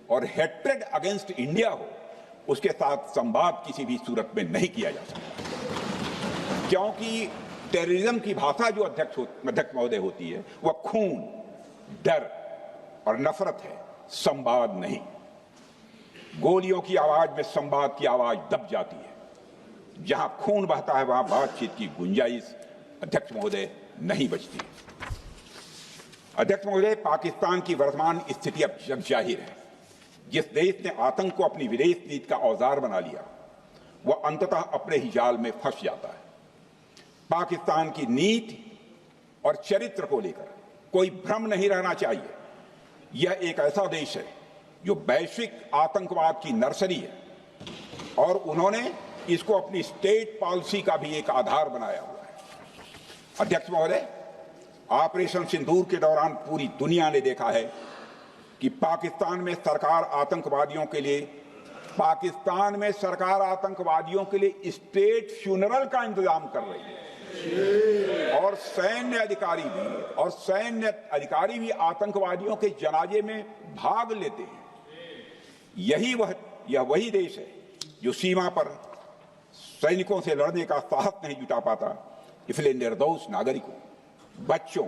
और हेट्रेड अगेंस्ट इंडिया हो, उसके साथ संवाद किसी भी सूरत में नहीं किया जा सकता। क्योंकि टेररिज्म की भाषा जो अध्यक्ष महोदय होती है वह खून, डर और नफरत है, संवाद नहीं। गोलियों की आवाज में संवाद की आवाज दब जाती है। जहां खून बहता है वहां बातचीत की गुंजाइश अध्यक्ष महोदय नहीं बचती। अध्यक्ष महोदय, पाकिस्तान की वर्तमान स्थिति अब जग जाहिर है। जिस देश ने आतंक को अपनी विदेश नीति का औजार बना लिया, वह अंततः अपने ही जाल में फंस जाता है। पाकिस्तान की नीति और चरित्र को लेकर कोई भ्रम नहीं रहना चाहिए। यह एक ऐसा देश है जो वैश्विक आतंकवाद की नर्सरी है और उन्होंने इसको अपनी स्टेट पॉलिसी का भी एक आधार बनाया हुआ है। अध्यक्ष महोदय, ऑपरेशन सिंदूर के दौरान पूरी दुनिया ने देखा है कि पाकिस्तान में सरकार आतंकवादियों के लिए स्टेट फ्यूनरल का इंतजाम कर रही है और सैन्य अधिकारी भी आतंकवादियों के जनाजे में भाग लेते हैं। यह वही देश है जो सीमा पर सैनिकों से लड़ने का साहस नहीं जुटा पाता, इसलिए निर्दोष नागरिकों, बच्चों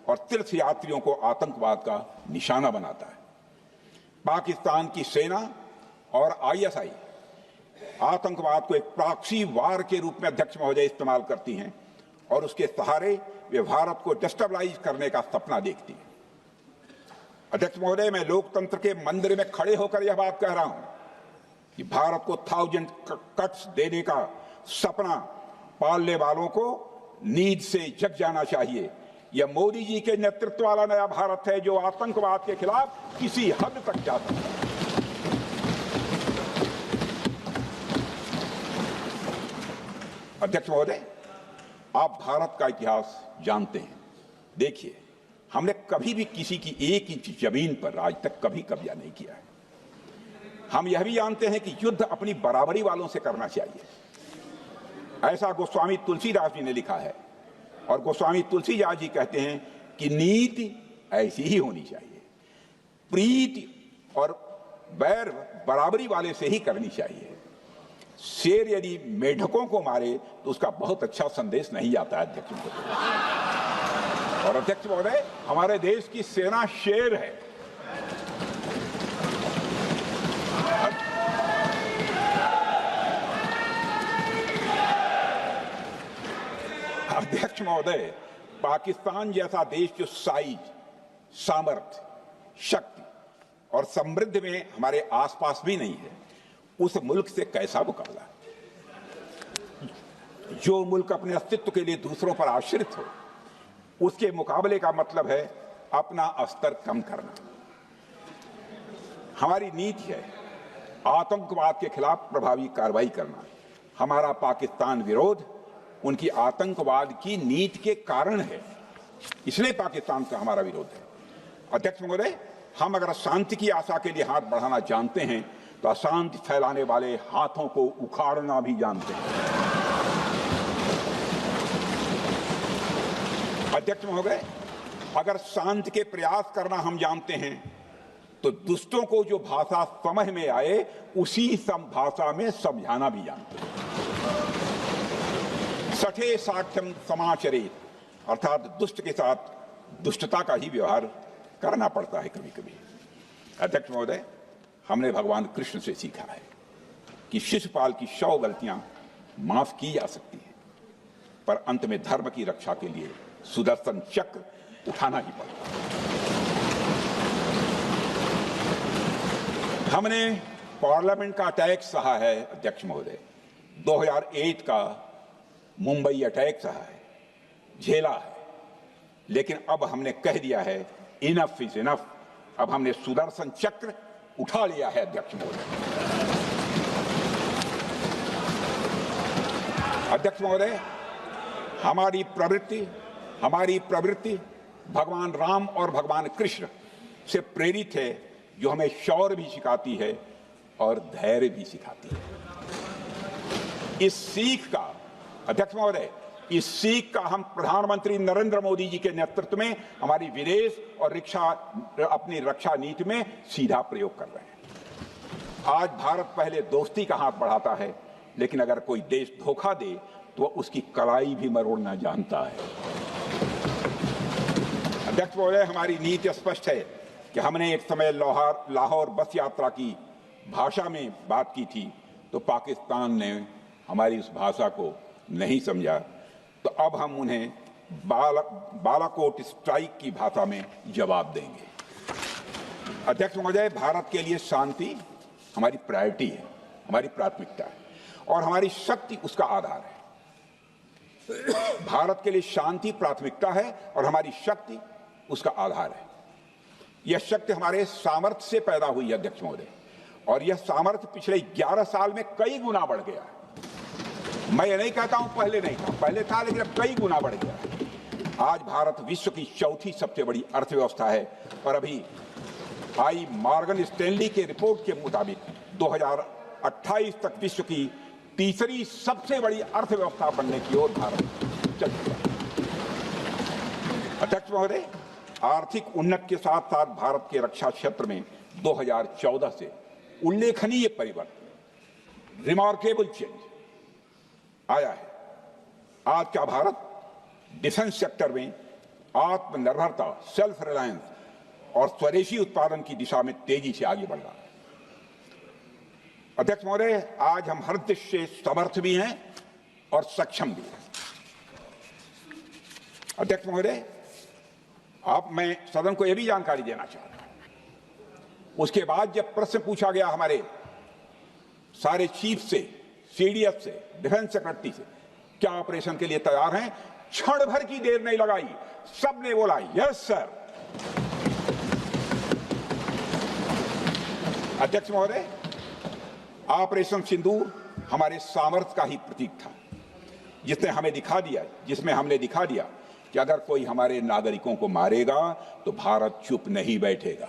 और तीर्थ यात्रियों को आतंकवाद का निशाना बनाता है। पाकिस्तान की सेना और आईएसआई आतंकवाद को एक प्रॉक्सी वार के रूप में अध्यक्ष महोदय इस्तेमाल करती हैं और उसके सहारे वे भारत को डिस्टेबलाइज करने का सपना देखती है। अध्यक्ष महोदय, मैं लोकतंत्र के मंदिर में खड़े होकर यह बात कह रहा हूं कि भारत को 1000 कट्स देने का सपना पालने वालों को नींद से जग जाना चाहिए। यह मोदी जी के नेतृत्व वाला नया भारत है जो आतंकवाद के खिलाफ किसी हद तक जा सकता है। अध्यक्ष महोदय, आप भारत का इतिहास जानते हैं। देखिए, हमने कभी भी किसी की 1 इंच जमीन पर आज तक कभी कब्जा नहीं किया है। हम यह भी जानते हैं कि युद्ध अपनी बराबरी वालों से करना चाहिए। ऐसा गोस्वामी तुलसीदास जी ने लिखा है और गोस्वामी तुलसीदास जी कहते हैं कि नीति ऐसी ही होनी चाहिए, प्रीति और बैर बराबरी वाले से ही करनी चाहिए। शेर यदि मेढकों को मारे तो उसका बहुत अच्छा संदेश नहीं जाता है अध्यक्ष महोदय। और अध्यक्ष महोदय, हमारे देश की सेना शेर है अध्यक्ष महोदय, पाकिस्तान जैसा देश जो साइज, सामर्थ्य, शक्ति और समृद्धि में हमारे आसपास भी नहीं है, उस मुल्क से कैसा मुकाबला? जो मुल्क अपने अस्तित्व के लिए दूसरों पर आश्रित हो, उसके मुकाबले का मतलब है अपना स्तर कम करना। हमारी नीति है आतंकवाद के खिलाफ प्रभावी कार्रवाई करना। हमारा पाकिस्तान विरोध उनकी आतंकवाद की नीति के कारण है, इसलिए पाकिस्तान का हमारा विरोध है। अध्यक्ष महोदय, हम अगर शांति की आशा के लिए हाथ बढ़ाना जानते हैं तो अशांति फैलाने वाले हाथों को उखाड़ना भी जानते हैं। अध्यक्ष महोदय, अगर शांति के प्रयास करना हम जानते हैं तो दुष्टों को जो भाषा समझ में आए उसी भाषा में समझाना भी जानते हैं। सठे साक्ष्यम समाचरित, अर्थात दुष्ट के साथ दुष्टता का ही व्यवहार करना पड़ता है कभी कभी। अध्यक्ष महोदय, हमने भगवान कृष्ण से सीखा है कि शिशुपाल की 100 गलतियां माफ की जा सकती हैं, पर अंत में धर्म की रक्षा के लिए सुदर्शन चक्र उठाना ही पड़ता है। हमने पार्लियामेंट का अटैक सहा है अध्यक्ष महोदय, 2001 का मुंबई अटैक सहा है, झेला है, लेकिन अब हमने कह दिया है इनफ इज इनफ। अब हमने सुदर्शन चक्र उठा लिया है अध्यक्ष महोदय। अध्यक्ष महोदय, हमारी प्रवृत्ति भगवान राम और भगवान कृष्ण से प्रेरित है, जो हमें शौर्य भी सिखाती है और धैर्य भी सिखाती है। इस सीख का अध्यक्ष महोदय, इस सीख का हम प्रधानमंत्री नरेंद्र मोदी जी के नेतृत्व में हमारी विदेश और अपनी रक्षा नीति में सीधा प्रयोग कर रहे हैं। आज भारत पहले दोस्ती का हाथ बढ़ाता है, लेकिन अगर कोई देश धोखा दे तो उसकी कलाई भी मरोड़ना जानता है। अध्यक्ष महोदय, हमारी नीति स्पष्ट है कि हमने एक समय लाहौर बस यात्रा की भाषा में बात की थी, तो पाकिस्तान ने हमारी उस भाषा को नहीं समझा, तो अब हम उन्हें बालाकोट स्ट्राइक की भाषा में जवाब देंगे। अध्यक्ष महोदय, भारत के लिए शांति हमारी प्रायोरिटी है, हमारी प्राथमिकता है और हमारी शक्ति उसका आधार है। भारत के लिए शांति प्राथमिकता है और हमारी शक्ति उसका आधार है। यह शक्ति हमारे सामर्थ्य से पैदा हुई है अध्यक्ष महोदय, और यह सामर्थ्य पिछले 11 साल में कई गुना बढ़ गया है। मैं ये नहीं कहता हूं पहले नहीं था, पहले था, लेकिन अब कई गुना बढ़ गया। आज भारत विश्व की चौथी सबसे बड़ी अर्थव्यवस्था है और अभी आई मॉर्गन स्टैनली के रिपोर्ट के मुताबिक 2028 तक विश्व की तीसरी सबसे बड़ी अर्थव्यवस्था बनने की ओर भारत चल चुका है। अध्यक्ष महोदय, आर्थिक उन्नति के साथ साथ भारत के रक्षा क्षेत्र में 2014 से उल्लेखनीय परिवर्तन, रिमार्केबल चेंज आया है। आज का भारत डिफेंस सेक्टर में आत्मनिर्भरता, सेल्फ रिलायंस और स्वदेशी उत्पादन की दिशा में तेजी से आगे बढ़ रहा है। अध्यक्ष महोदय, आज हम हर दृष्टि से समर्थ भी हैं और सक्षम भी हैं। अध्यक्ष महोदय, मैं सदन को यह भी जानकारी देना चाहता हूं, उसके बाद जब प्रश्न पूछा गया हमारे सारे चीफ से, सीडीएफ से, डिफेंस सेक्रेटरी से, क्या ऑपरेशन के लिए तैयार हैं, क्षण भर की देर नहीं लगाई, सबने बोला यस सर। अध्यक्ष महोदय, ऑपरेशन सिंदूर हमारे सामर्थ्य का ही प्रतीक था, जिसमें हमने दिखा दिया कि अगर कोई हमारे नागरिकों को मारेगा तो भारत चुप नहीं बैठेगा।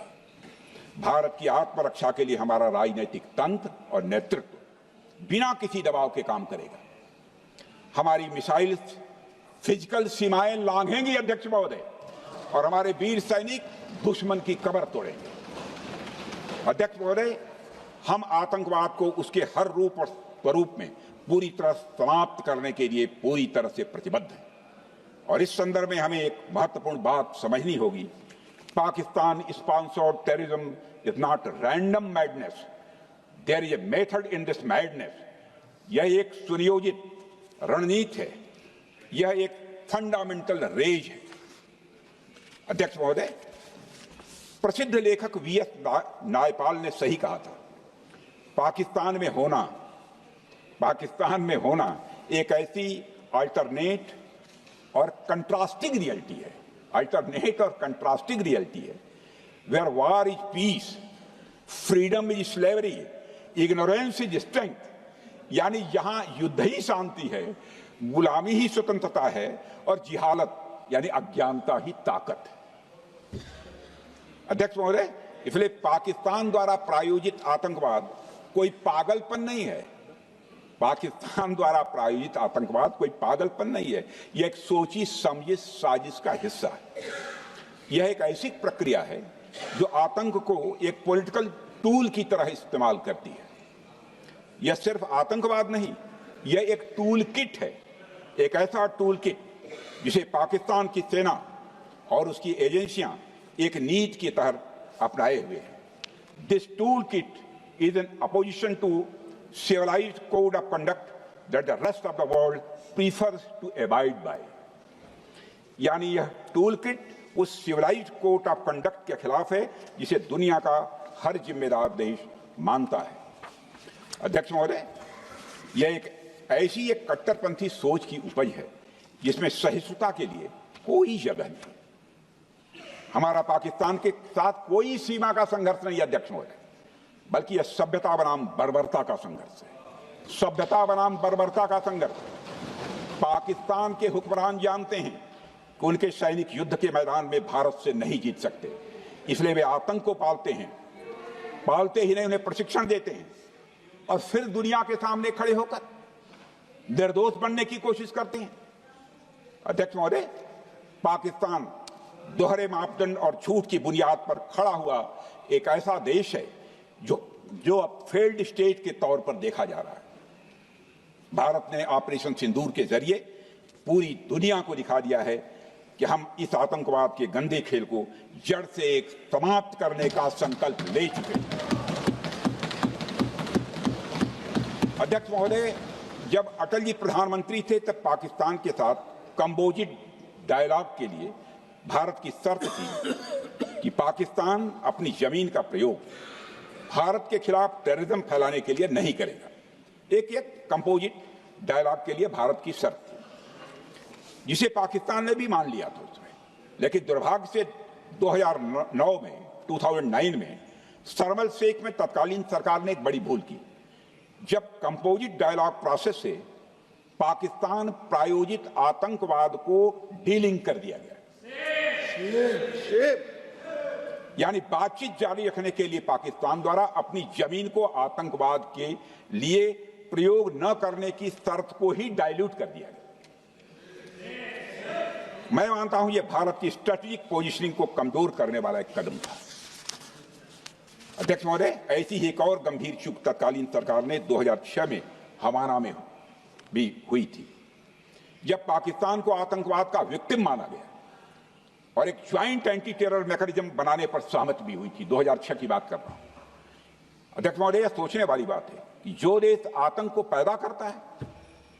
भारत की आत्मरक्षा के लिए हमारा राजनीतिक तंत्र और नेतृत्व बिना किसी दबाव के काम करेगा। हमारी मिसाइल फिजिकल सीमाएं लांघेंगी अध्यक्ष महोदय, और हमारे वीर सैनिक दुश्मन की कमर तोड़ेंगे। अध्यक्ष महोदय, हम आतंकवाद को उसके हर रूप और स्वरूप में पूरी तरह समाप्त करने के लिए पूरी तरह से प्रतिबद्ध हैं, और इस संदर्भ में हमें एक महत्वपूर्ण बात समझनी होगी। Pakistan sponsored terrorism is not random madness, there is a method in this madness. यह एक सुनियोजित रणनीति है, यह एक फंडामेंटल रेज है। अध्यक्ष महोदय, प्रसिद्ध लेखक वीएस नायपाल ने सही कहा था, पाकिस्तान में होना एक ऐसी अल्टरनेट और कंट्रास्टिंग रियलिटी है, where war is peace, freedom is slavery, ignorance is strength, यानी यहां युद्ध ही शांति है, गुलामी ही स्वतंत्रता है और जिहालत यानी अज्ञानता ही ताकत है। अध्यक्ष महोदय, इसलिए पाकिस्तान द्वारा प्रायोजित आतंकवाद कोई पागलपन नहीं है। पाकिस्तान द्वारा प्रायोजित आतंकवाद कोई पागलपन नहीं है, यह एक सोची समझी साजिश का हिस्सा है। यह एक ऐसी प्रक्रिया है जो आतंक को एक पॉलिटिकल टूल की तरह इस्तेमाल करती है। यह सिर्फ आतंकवाद नहीं, यह एक टूल किट है, एक ऐसा टूल किट जिसे पाकिस्तान की सेना और उसकी एजेंसियां एक नीति के तहत अपनाए हुए हैं। This tool kit is in opposition to civilized code of conduct that the rest of the world prefers to abide by. यानी यह टूल किट उस सिविलाइज्ड कोड ऑफ कंडक्ट के खिलाफ है जिसे दुनिया का हर जिम्मेदार देश मानता है। अध्यक्ष महोदय, यह एक कट्टरपंथी सोच की उपज है जिसमें सहिष्णुता के लिए कोई जगह नहीं। हमारा पाकिस्तान के साथ कोई सीमा का संघर्ष नहीं है अध्यक्ष महोदय, बल्कि यह सभ्यता बनाम बर्बरता का संघर्ष है। सभ्यता बनाम बर्बरता का संघर्ष। पाकिस्तान के हुक्मरान जानते हैं कि उनके सैनिक युद्ध के मैदान में भारत से नहीं जीत सकते, इसलिए वे आतंक को पालते ही नहीं, उन्हें प्रशिक्षण देते हैं और फिर दुनिया के सामने खड़े होकर निर्दोष बनने की कोशिश करते हैं। अध्यक्ष महोदय, पाकिस्तान दोहरे मापदंड और झूठ की बुनियाद पर खड़ा हुआ एक ऐसा देश है जो अब फेल्ड स्टेट के तौर पर देखा जा रहा है। भारत ने ऑपरेशन सिंदूर के जरिए पूरी दुनिया को दिखा दिया है कि हम इस आतंकवाद के गंदे खेल को जड़ से एक समाप्त करने का संकल्प ले चुके हैं। अध्यक्ष महोदय, जब अटल जी प्रधानमंत्री थे तब पाकिस्तान के साथ कंबोजिट डायलॉग के लिए भारत की शर्त थी कि पाकिस्तान अपनी जमीन का प्रयोग भारत के खिलाफ टेररिज्म फैलाने के लिए नहीं करेगा। एक कंपोजिट डायलॉग के लिए भारत की शर्त थी, जिसे पाकिस्तान ने भी मान लिया था उसमें। लेकिन दुर्भाग्य से 2009 में शर्म एल शेख में तत्कालीन सरकार ने एक बड़ी भूल की, जब कंपोजिट डायलॉग प्रोसेस से पाकिस्तान प्रायोजित आतंकवाद को डीलिंक कर दिया गया। यानी बातचीत जारी रखने के लिए पाकिस्तान द्वारा अपनी जमीन को आतंकवाद के लिए प्रयोग न करने की शर्त को ही डाइल्यूट कर दिया गया। मैं मानता हूं यह भारत की स्ट्रेटेजिक पोजीशनिंग को कमजोर करने वाला एक कदम था। अध्यक्ष महोदय, ऐसी ही एक और गंभीर चूक तत्कालीन सरकार ने 2006 में हवाना में भी हुई थी, जब पाकिस्तान को आतंकवाद का विक्टिम माना गया और एक ज्वाइंट एंटी टेरर मैकेनिज्म बनाने पर सहमति भी हुई थी। 2006 की बात कर रहा हूं। अध्यक्ष महोदय, यह सोचने वाली बात है कि जो देश आतंक को पैदा करता है,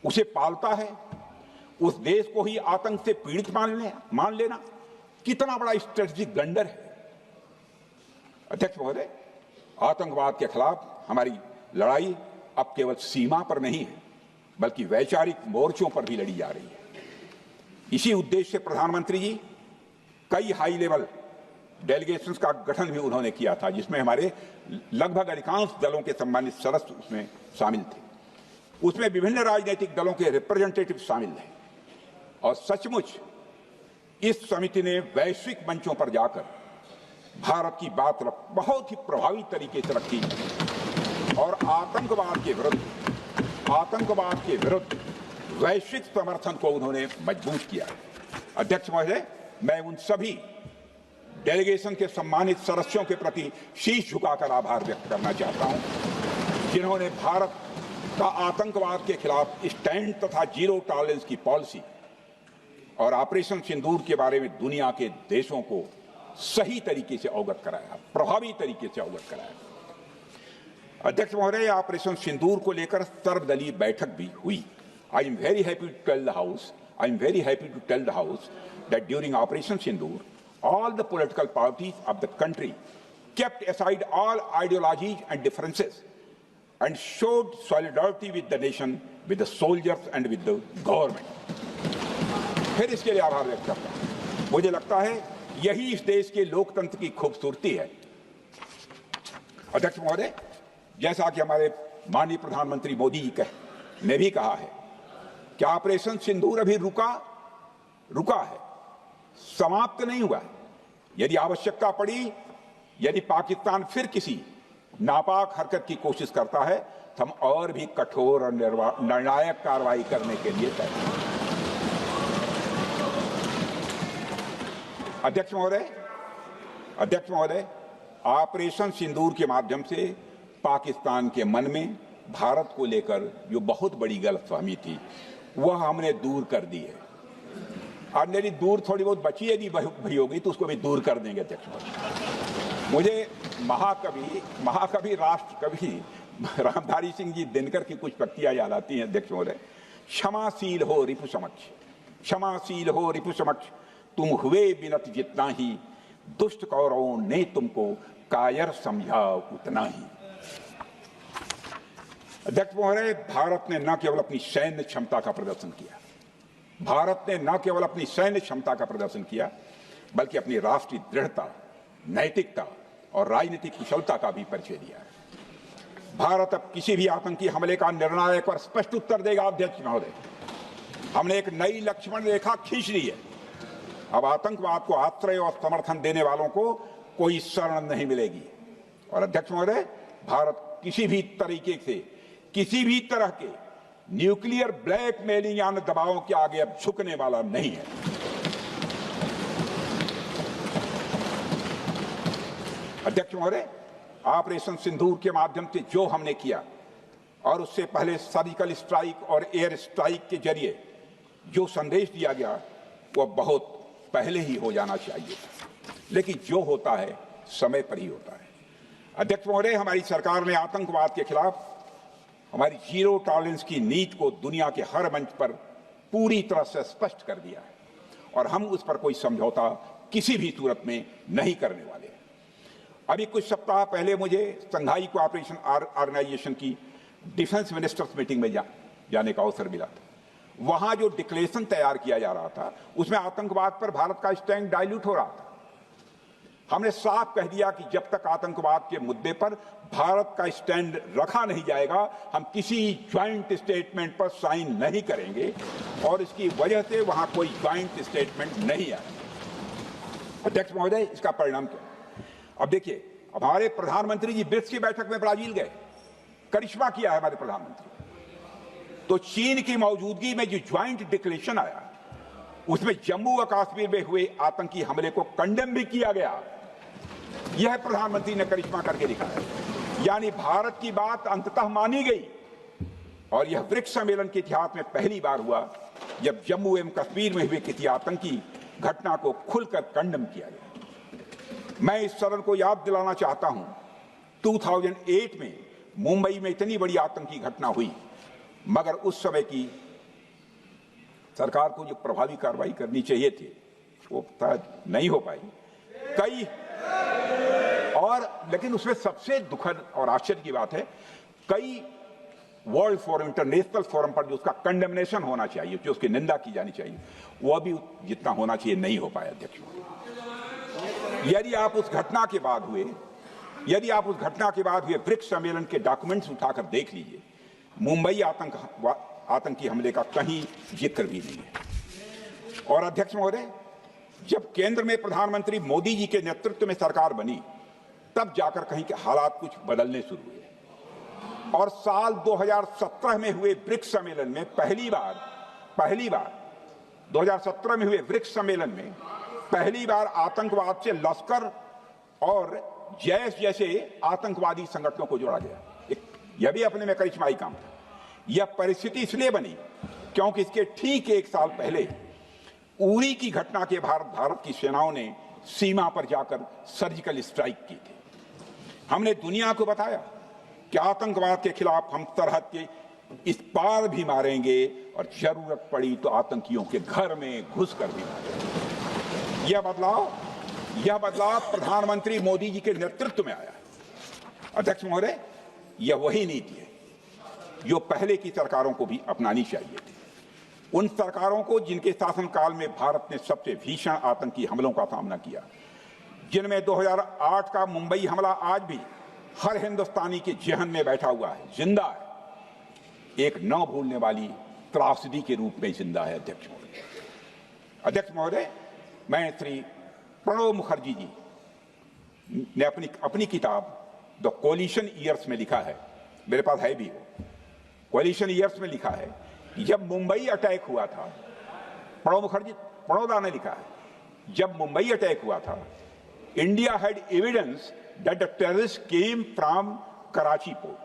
उसे पालता है, उस देश को ही आतंक से पीड़ित मान लेना कितना बड़ा स्ट्रेटेजिक ब्लंडर है। अध्यक्ष महोदय, आतंकवाद के खिलाफ हमारी लड़ाई अब केवल सीमा पर नहीं है, बल्कि वैचारिक मोर्चों पर भी लड़ी जा रही है। इसी उद्देश्य से प्रधानमंत्री जी कई हाई लेवल डेलीगेशंस का गठन भी उन्होंने किया था, जिसमें हमारे लगभग अधिकांश दलों के सम्मानित सदस्य उसमें शामिल थे। उसमें विभिन्न राजनीतिक दलों के रिप्रेजेंटेटिव शामिल थे और सचमुच इस समिति ने वैश्विक मंचों पर जाकर भारत की बात बहुत ही प्रभावी तरीके से रखी और आतंकवाद के विरुद्ध वैश्विक समर्थन को उन्होंने मजबूत किया। अध्यक्ष महोदय, मैं उन सभी डेलीगेशन के सम्मानित सदस्यों के प्रति शीश झुकाकर आभार व्यक्त करना चाहता हूं, जिन्होंने भारत का आतंकवाद के खिलाफ स्टैंड तथा जीरो टॉलरेंस की पॉलिसी और ऑपरेशन सिंदूर के बारे में दुनिया के देशों को सही तरीके से अवगत कराया, प्रभावी तरीके से अवगत कराया। अध्यक्ष महोदय, ऑपरेशन सिंदूर को लेकर सर्वदलीय बैठक भी हुई। I am very happy to tell the house I am very happy to tell the House that during Operation Sindoor, all the political parties of the country kept aside all ideologies and differences and showed solidarity with the nation, with the soldiers and with the government. फिर इसके लिए आभार व्यक्त करता हूं। मुझे लगता है यही इस देश के लोकतंत्र की खूबसूरती है। अध्यक्ष महोदय, जैसा कि हमारे माननीय प्रधानमंत्री मोदी जी ने भी कहा है कि ऑपरेशन सिंदूर अभी रुका है, समाप्त नहीं हुआ है। यदि आवश्यकता पड़ी, यदि पाकिस्तान फिर किसी नापाक हरकत की कोशिश करता है तो हम और भी कठोर और निर्णायक कार्रवाई करने के लिए तैयार हैं। अध्यक्ष महोदय, ऑपरेशन सिंदूर के माध्यम से पाकिस्तान के मन में भारत को लेकर जो बहुत बड़ी गलतफहमी थी वह हमने दूर कर दी है। और मेरी दूर थोड़ी बहुत बची है, यदि भई होगी तो उसको भी दूर कर देंगे। अध्यक्ष महोदय, मुझे महाकवि राष्ट्र कवि रामधारी सिंह जी दिनकर की कुछ पंक्तियां याद आती हैं। अध्यक्ष महोदय, क्षमाशील हो रिपु समक्ष, तुम हुए विनत जितना ही, दुष्ट कौरवों ने तुमको कायर समझा उतना ही। अध्यक्ष महोदय, भारत ने न केवल अपनी सैन्य क्षमता का प्रदर्शन किया, बल्कि अपनी राष्ट्रीय दृढ़ता, नैतिकता और राजनीतिक कुशलता का भी परिचय दिया है। भारत अब किसी भी आतंकी हमले का निर्णायक और स्पष्ट उत्तर देगा। अध्यक्ष महोदय, हमने एक नई लक्ष्मण रेखा खींच ली है। अब आतंकवाद को आश्रय और समर्थन देने वालों को कोई शरण नहीं मिलेगी। और अध्यक्ष महोदय, भारत किसी भी तरह के न्यूक्लियर ब्लैकमेलिंग या दबावों के आगे अब झुकने वाला नहीं है। अध्यक्ष महोदय, ऑपरेशन सिंदूर के माध्यम से जो हमने किया और उससे पहले सर्जिकल स्ट्राइक और एयर स्ट्राइक के जरिए जो संदेश दिया गया वह बहुत पहले ही हो जाना चाहिए, लेकिन जो होता है समय पर ही होता है। अध्यक्ष महोदय, हमारी सरकार ने आतंकवाद के खिलाफ हमारी जीरो टॉलरेंस की नीति को दुनिया के हर मंच पर पूरी तरह से स्पष्ट कर दिया है और हम उस पर कोई समझौता किसी भी सूरत में नहीं करने वाले। अभी कुछ सप्ताह पहले मुझे शंघाई कोऑपरेशन ऑर्गेनाइजेशन की डिफेंस मिनिस्टर्स मीटिंग में जाने का अवसर मिला था। वहां जो डिक्लेरेशन तैयार किया जा रहा था उसमें आतंकवाद पर भारत का स्टैंड डाइल्यूट हो रहा था। हमने साफ कह दिया कि जब तक आतंकवाद के मुद्दे पर भारत का स्टैंड रखा नहीं जाएगा, हम किसी ज्वाइंट स्टेटमेंट पर साइन नहीं करेंगे और इसकी वजह से वहां कोई ज्वाइंट स्टेटमेंट नहीं आया। अध्यक्ष महोदय, इसका परिणाम क्या? अब देखिए, हमारे प्रधानमंत्री जी ब्रिक्स की बैठक में ब्राजील गए, करिश्मा किया है हमारे प्रधानमंत्री। तो चीन की मौजूदगी में जो ज्वाइंट डिक्लेरेशन आया उसमें जम्मू और कश्मीर में हुए आतंकी हमले को कंडेम भी किया गया। यह प्रधानमंत्री ने करिश्मा करके दिखाया, यानी भारत की बात अंततः मानी गई। और यह ब्रिक्स सम्मेलन के इतिहास में पहली बार हुआ जब जम्मू एवं कश्मीर में हुए किसी आतंकी घटना को खुलकर कंडेम किया गया। मैं इस सदन को याद दिलाना चाहता हूं, 2008 में मुंबई में इतनी बड़ी आतंकी घटना हुई, मगर उस समय की सरकार को जो प्रभावी कार्रवाई करनी चाहिए थी वो नहीं हो पाई लेकिन उसमें सबसे दुखद और आश्चर्य की बात है, कई वर्ल्ड फोरम, इंटरनेशनल फोरम पर जो उसका कंडेमनेशन होना चाहिए, जो उसकी निंदा की जानी चाहिए, वह भी जितना होना चाहिए नहीं हो पाया। अध्यक्ष, यदि आप उस घटना के बाद हुए ब्रिक्स सम्मेलन के डॉक्यूमेंट्स उठाकर देख लीजिए, मुंबई आतंकी हमले का कहीं जिक्र भी नहीं है। और अध्यक्ष महोदय, जब केंद्र में प्रधानमंत्री मोदी जी के नेतृत्व में सरकार बनी तब जाकर कहीं के हालात कुछ बदलने शुरू हुए और साल 2017 में हुए ब्रिक्स सम्मेलन में पहली बार 2017 में हुए ब्रिक्स सम्मेलन में पहली बार आतंकवाद से लश्कर और जैश जैसे आतंकवादी संगठनों को जोड़ा गया। यह भी अपने में करिश्माई काम था। यह परिस्थिति इसलिए बनी क्योंकि इसके ठीक एक साल पहले उरी की घटना के भारत की सेनाओं ने सीमा पर जाकर सर्जिकल स्ट्राइक की थी। हमने दुनिया को बताया कि आतंकवाद के खिलाफ हम सरहद के इस पार भी मारेंगे और जरूरत पड़ी तो आतंकियों के घर में घुसकर भी मारेंगे। यह बदलाव प्रधानमंत्री मोदी जी के नेतृत्व में आया है। अध्यक्ष महोदय, यह वही नीति है जो पहले की सरकारों को भी अपनानी चाहिए थी। उन सरकारों को जिनके शासनकाल में भारत ने सबसे भीषण आतंकी हमलों का सामना किया, जिनमें 2008 का मुंबई हमला आज भी हर हिंदुस्तानी के जेहन में बैठा हुआ है, जिंदा है, एक न भूलने वाली त्रासदी के रूप में जिंदा है। अध्यक्ष महोदय, मैं श्री प्रणब मुखर्जी जी ने अपनी किताब द कोलिशन ईयर्स में लिखा है, मेरे पास है भी वो, कोलिशन ईयर्स में लिखा है कि जब मुंबई अटैक हुआ था, प्रणोदा ने लिखा है, जब मुंबई अटैक हुआ था, India had evidence that the terrorist came from Karachi port.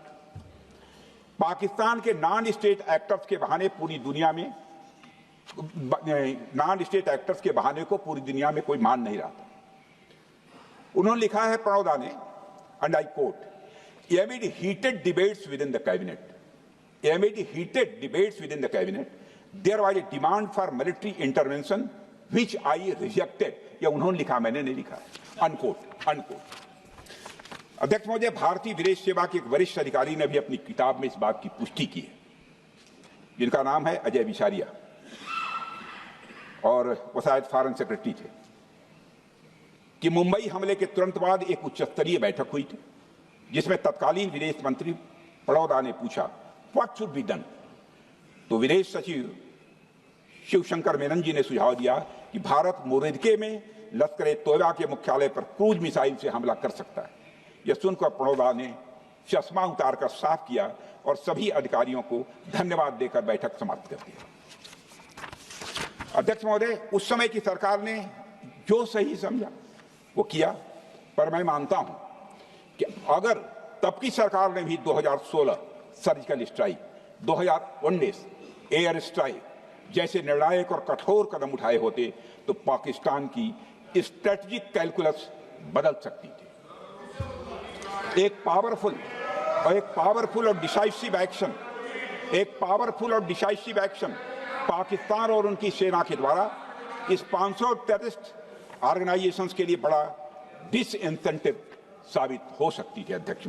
Pakistan के नॉन स्टेट एक्टर्स के बहाने पूरी दुनिया में को पूरी दुनिया में कोई मान नहीं रहा था। उन्होंने लिखा है प्रणोदा ने, and I quote, amid heated debates within the cabinet, there was a demand for military intervention which I rejected. यह उन्होंने लिखा, मैंने नहीं लिखा, अनकोट। अध्यक्ष महोदय, भारतीय विदेश सेवा के एक वरिष्ठ अधिकारी ने भी अपनी किताब में इस बात की पुष्टि की है, जिनका नाम है अजय बिसारिया, और वो शायद फॉरेन सेक्रेटरी थे, कि मुंबई हमले के तुरंत बाद एक उच्च स्तरीय बैठक हुई थी जिसमें तत्कालीन विदेश मंत्री प्रणोदा ने पूछा व्हाट शुड बी डन। तो विदेश सचिव शिवशंकर मेनन जी ने सुझाव दिया कि भारत मोरदके में लश्कर ए तोयबा के मुख्यालय पर क्रूज मिसाइल से हमला कर सकता है। यह सुनकर प्रणोदा ने चश्मा उतारकर साफ किया और सभी अधिकारियों को धन्यवाद देकर बैठक समाप्त कर दिया। अध्यक्ष महोदय, उस समय की सरकार ने जो सही समझा वो किया, पर मैं मानता हूं कि अगर तब की सरकार ने भी 2016 सर्जिकल स्ट्राइक, 2019 एयर स्ट्राइक जैसे निर्णायक और कठोर कदम उठाए होते तो पाकिस्तान की स्ट्रेटेजिक कैलकुलस बदल सकती थी। एक पावरफुल और डिसाइसिव एक्शन पाकिस्तान और उनकी सेना के द्वारा इस 500 टेररिस्ट ऑर्गेनाइजेशंस के लिए बड़ा डिसइंसेंटिव साबित हो सकती है। अध्यक्ष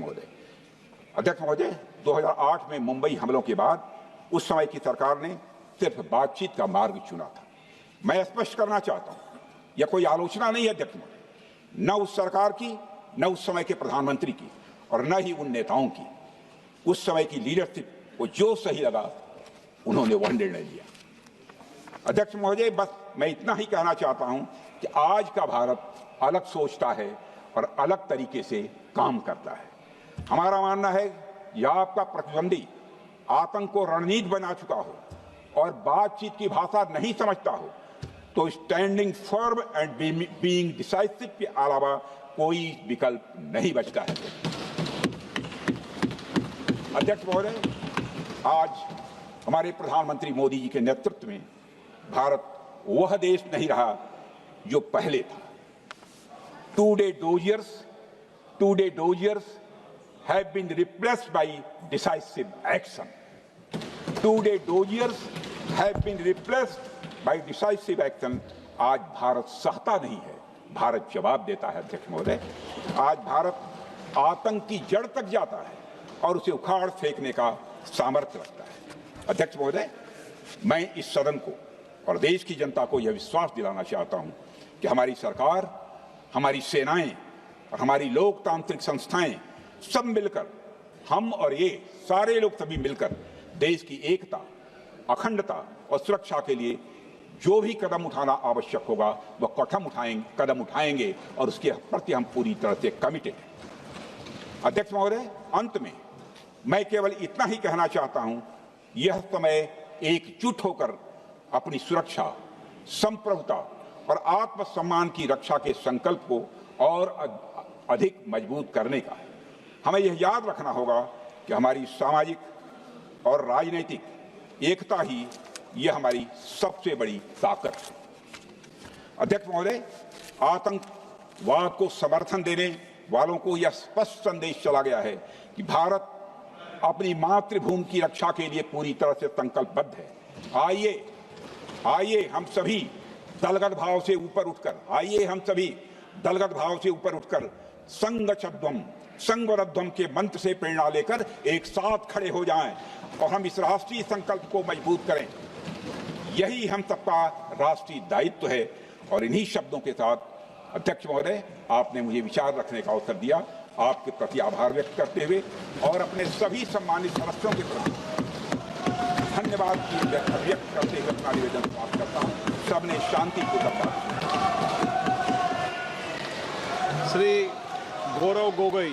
महोदय, 2008 में मुंबई हमलों के बाद उस समय की सरकार ने सिर्फ बातचीत का मार्ग चुना था। मैं स्पष्ट करना चाहता हूं, यह कोई आलोचना नहीं है अध्यक्ष महोदय, न उस सरकार की, न उस समय के प्रधानमंत्री की, और न ही उन नेताओं की। उस समय की लीडरशिप को जो सही लगा उन्होंने वह निर्णय लिया। अध्यक्ष महोदय, बस मैं इतना ही कहना चाहता हूं कि आज का भारत अलग सोचता है और अलग तरीके से काम करता है। हमारा मानना है यह आपका प्रतिद्वंदी आतंक को रणनीति बना चुका हो और बातचीत की भाषा नहीं समझता हो तो standing firm and being decisive के अलावा कोई विकल्प नहीं बचता है। अध्यक्ष महोदय, आज हमारे प्रधानमंत्री मोदी जी के नेतृत्व में भारत वह देश नहीं रहा जो पहले था। Two-day doziers have been replaced by decisive action. Two-day doziers have been replaced by decisive action. आज भारत सहता नहीं है, भारत जवाब देता है। अध्यक्ष महोदय, आज भारत आतंक की जड़ तक जाता है और उसे उखाड़ फेंकने का सामर्थ्य रखता है। अध्यक्ष महोदय, मैं इस सदन को और देश की जनता को यह विश्वास दिलाना चाहता हूं कि हमारी सरकार, हमारी सेनाएं और हमारी लोकतांत्रिक संस्थाएं सब मिलकर, हम और ये सारे लोग सभी मिलकर देश की एकता, अखंडता और सुरक्षा के लिए जो भी कदम उठाना आवश्यक होगा वह कदम उठाएंगे और उसके प्रति हम पूरी तरह से कमिटेड हैं। अध्यक्ष महोदय, अंत में मैं केवल इतना ही कहना चाहता हूं, यह समय एकजुट होकर अपनी सुरक्षा, संप्रभुता और आत्मसम्मान की रक्षा के संकल्प को और अधिक मजबूत करने का है। हमें यह याद रखना होगा कि हमारी सामाजिक और राजनीतिक एकता ही यह हमारी सबसे बड़ी ताकत है। अध्यक्ष महोदय, आतंकवाद को समर्थन देने वालों को यह स्पष्ट संदेश चला गया है कि भारत अपनी मातृभूमि की रक्षा के लिए पूरी तरह से संकल्पबद्ध है। आइए हम सभी दलगत भाव से ऊपर उठकर संगवरध्वम के मंत्र से प्रेरणा लेकर एक साथ खड़े हो जाएं और हम इस राष्ट्रीय संकल्प को मजबूत करें। यही हम सबका राष्ट्रीय दायित्व है। और इन्हीं शब्दों के साथ अध्यक्ष महोदय, आपने मुझे विचार रखने का अवसर दिया। आपके प्रति आभार व्यक्त करते हुए और अपने सभी सम्मानित सदस्यों के प्रति धन्यवाद व्यक्त करते हुए अपना निवेदन समाप्त करता हूँ। सबने शांतिपूर्वक बात। श्री गौरव गोगोई।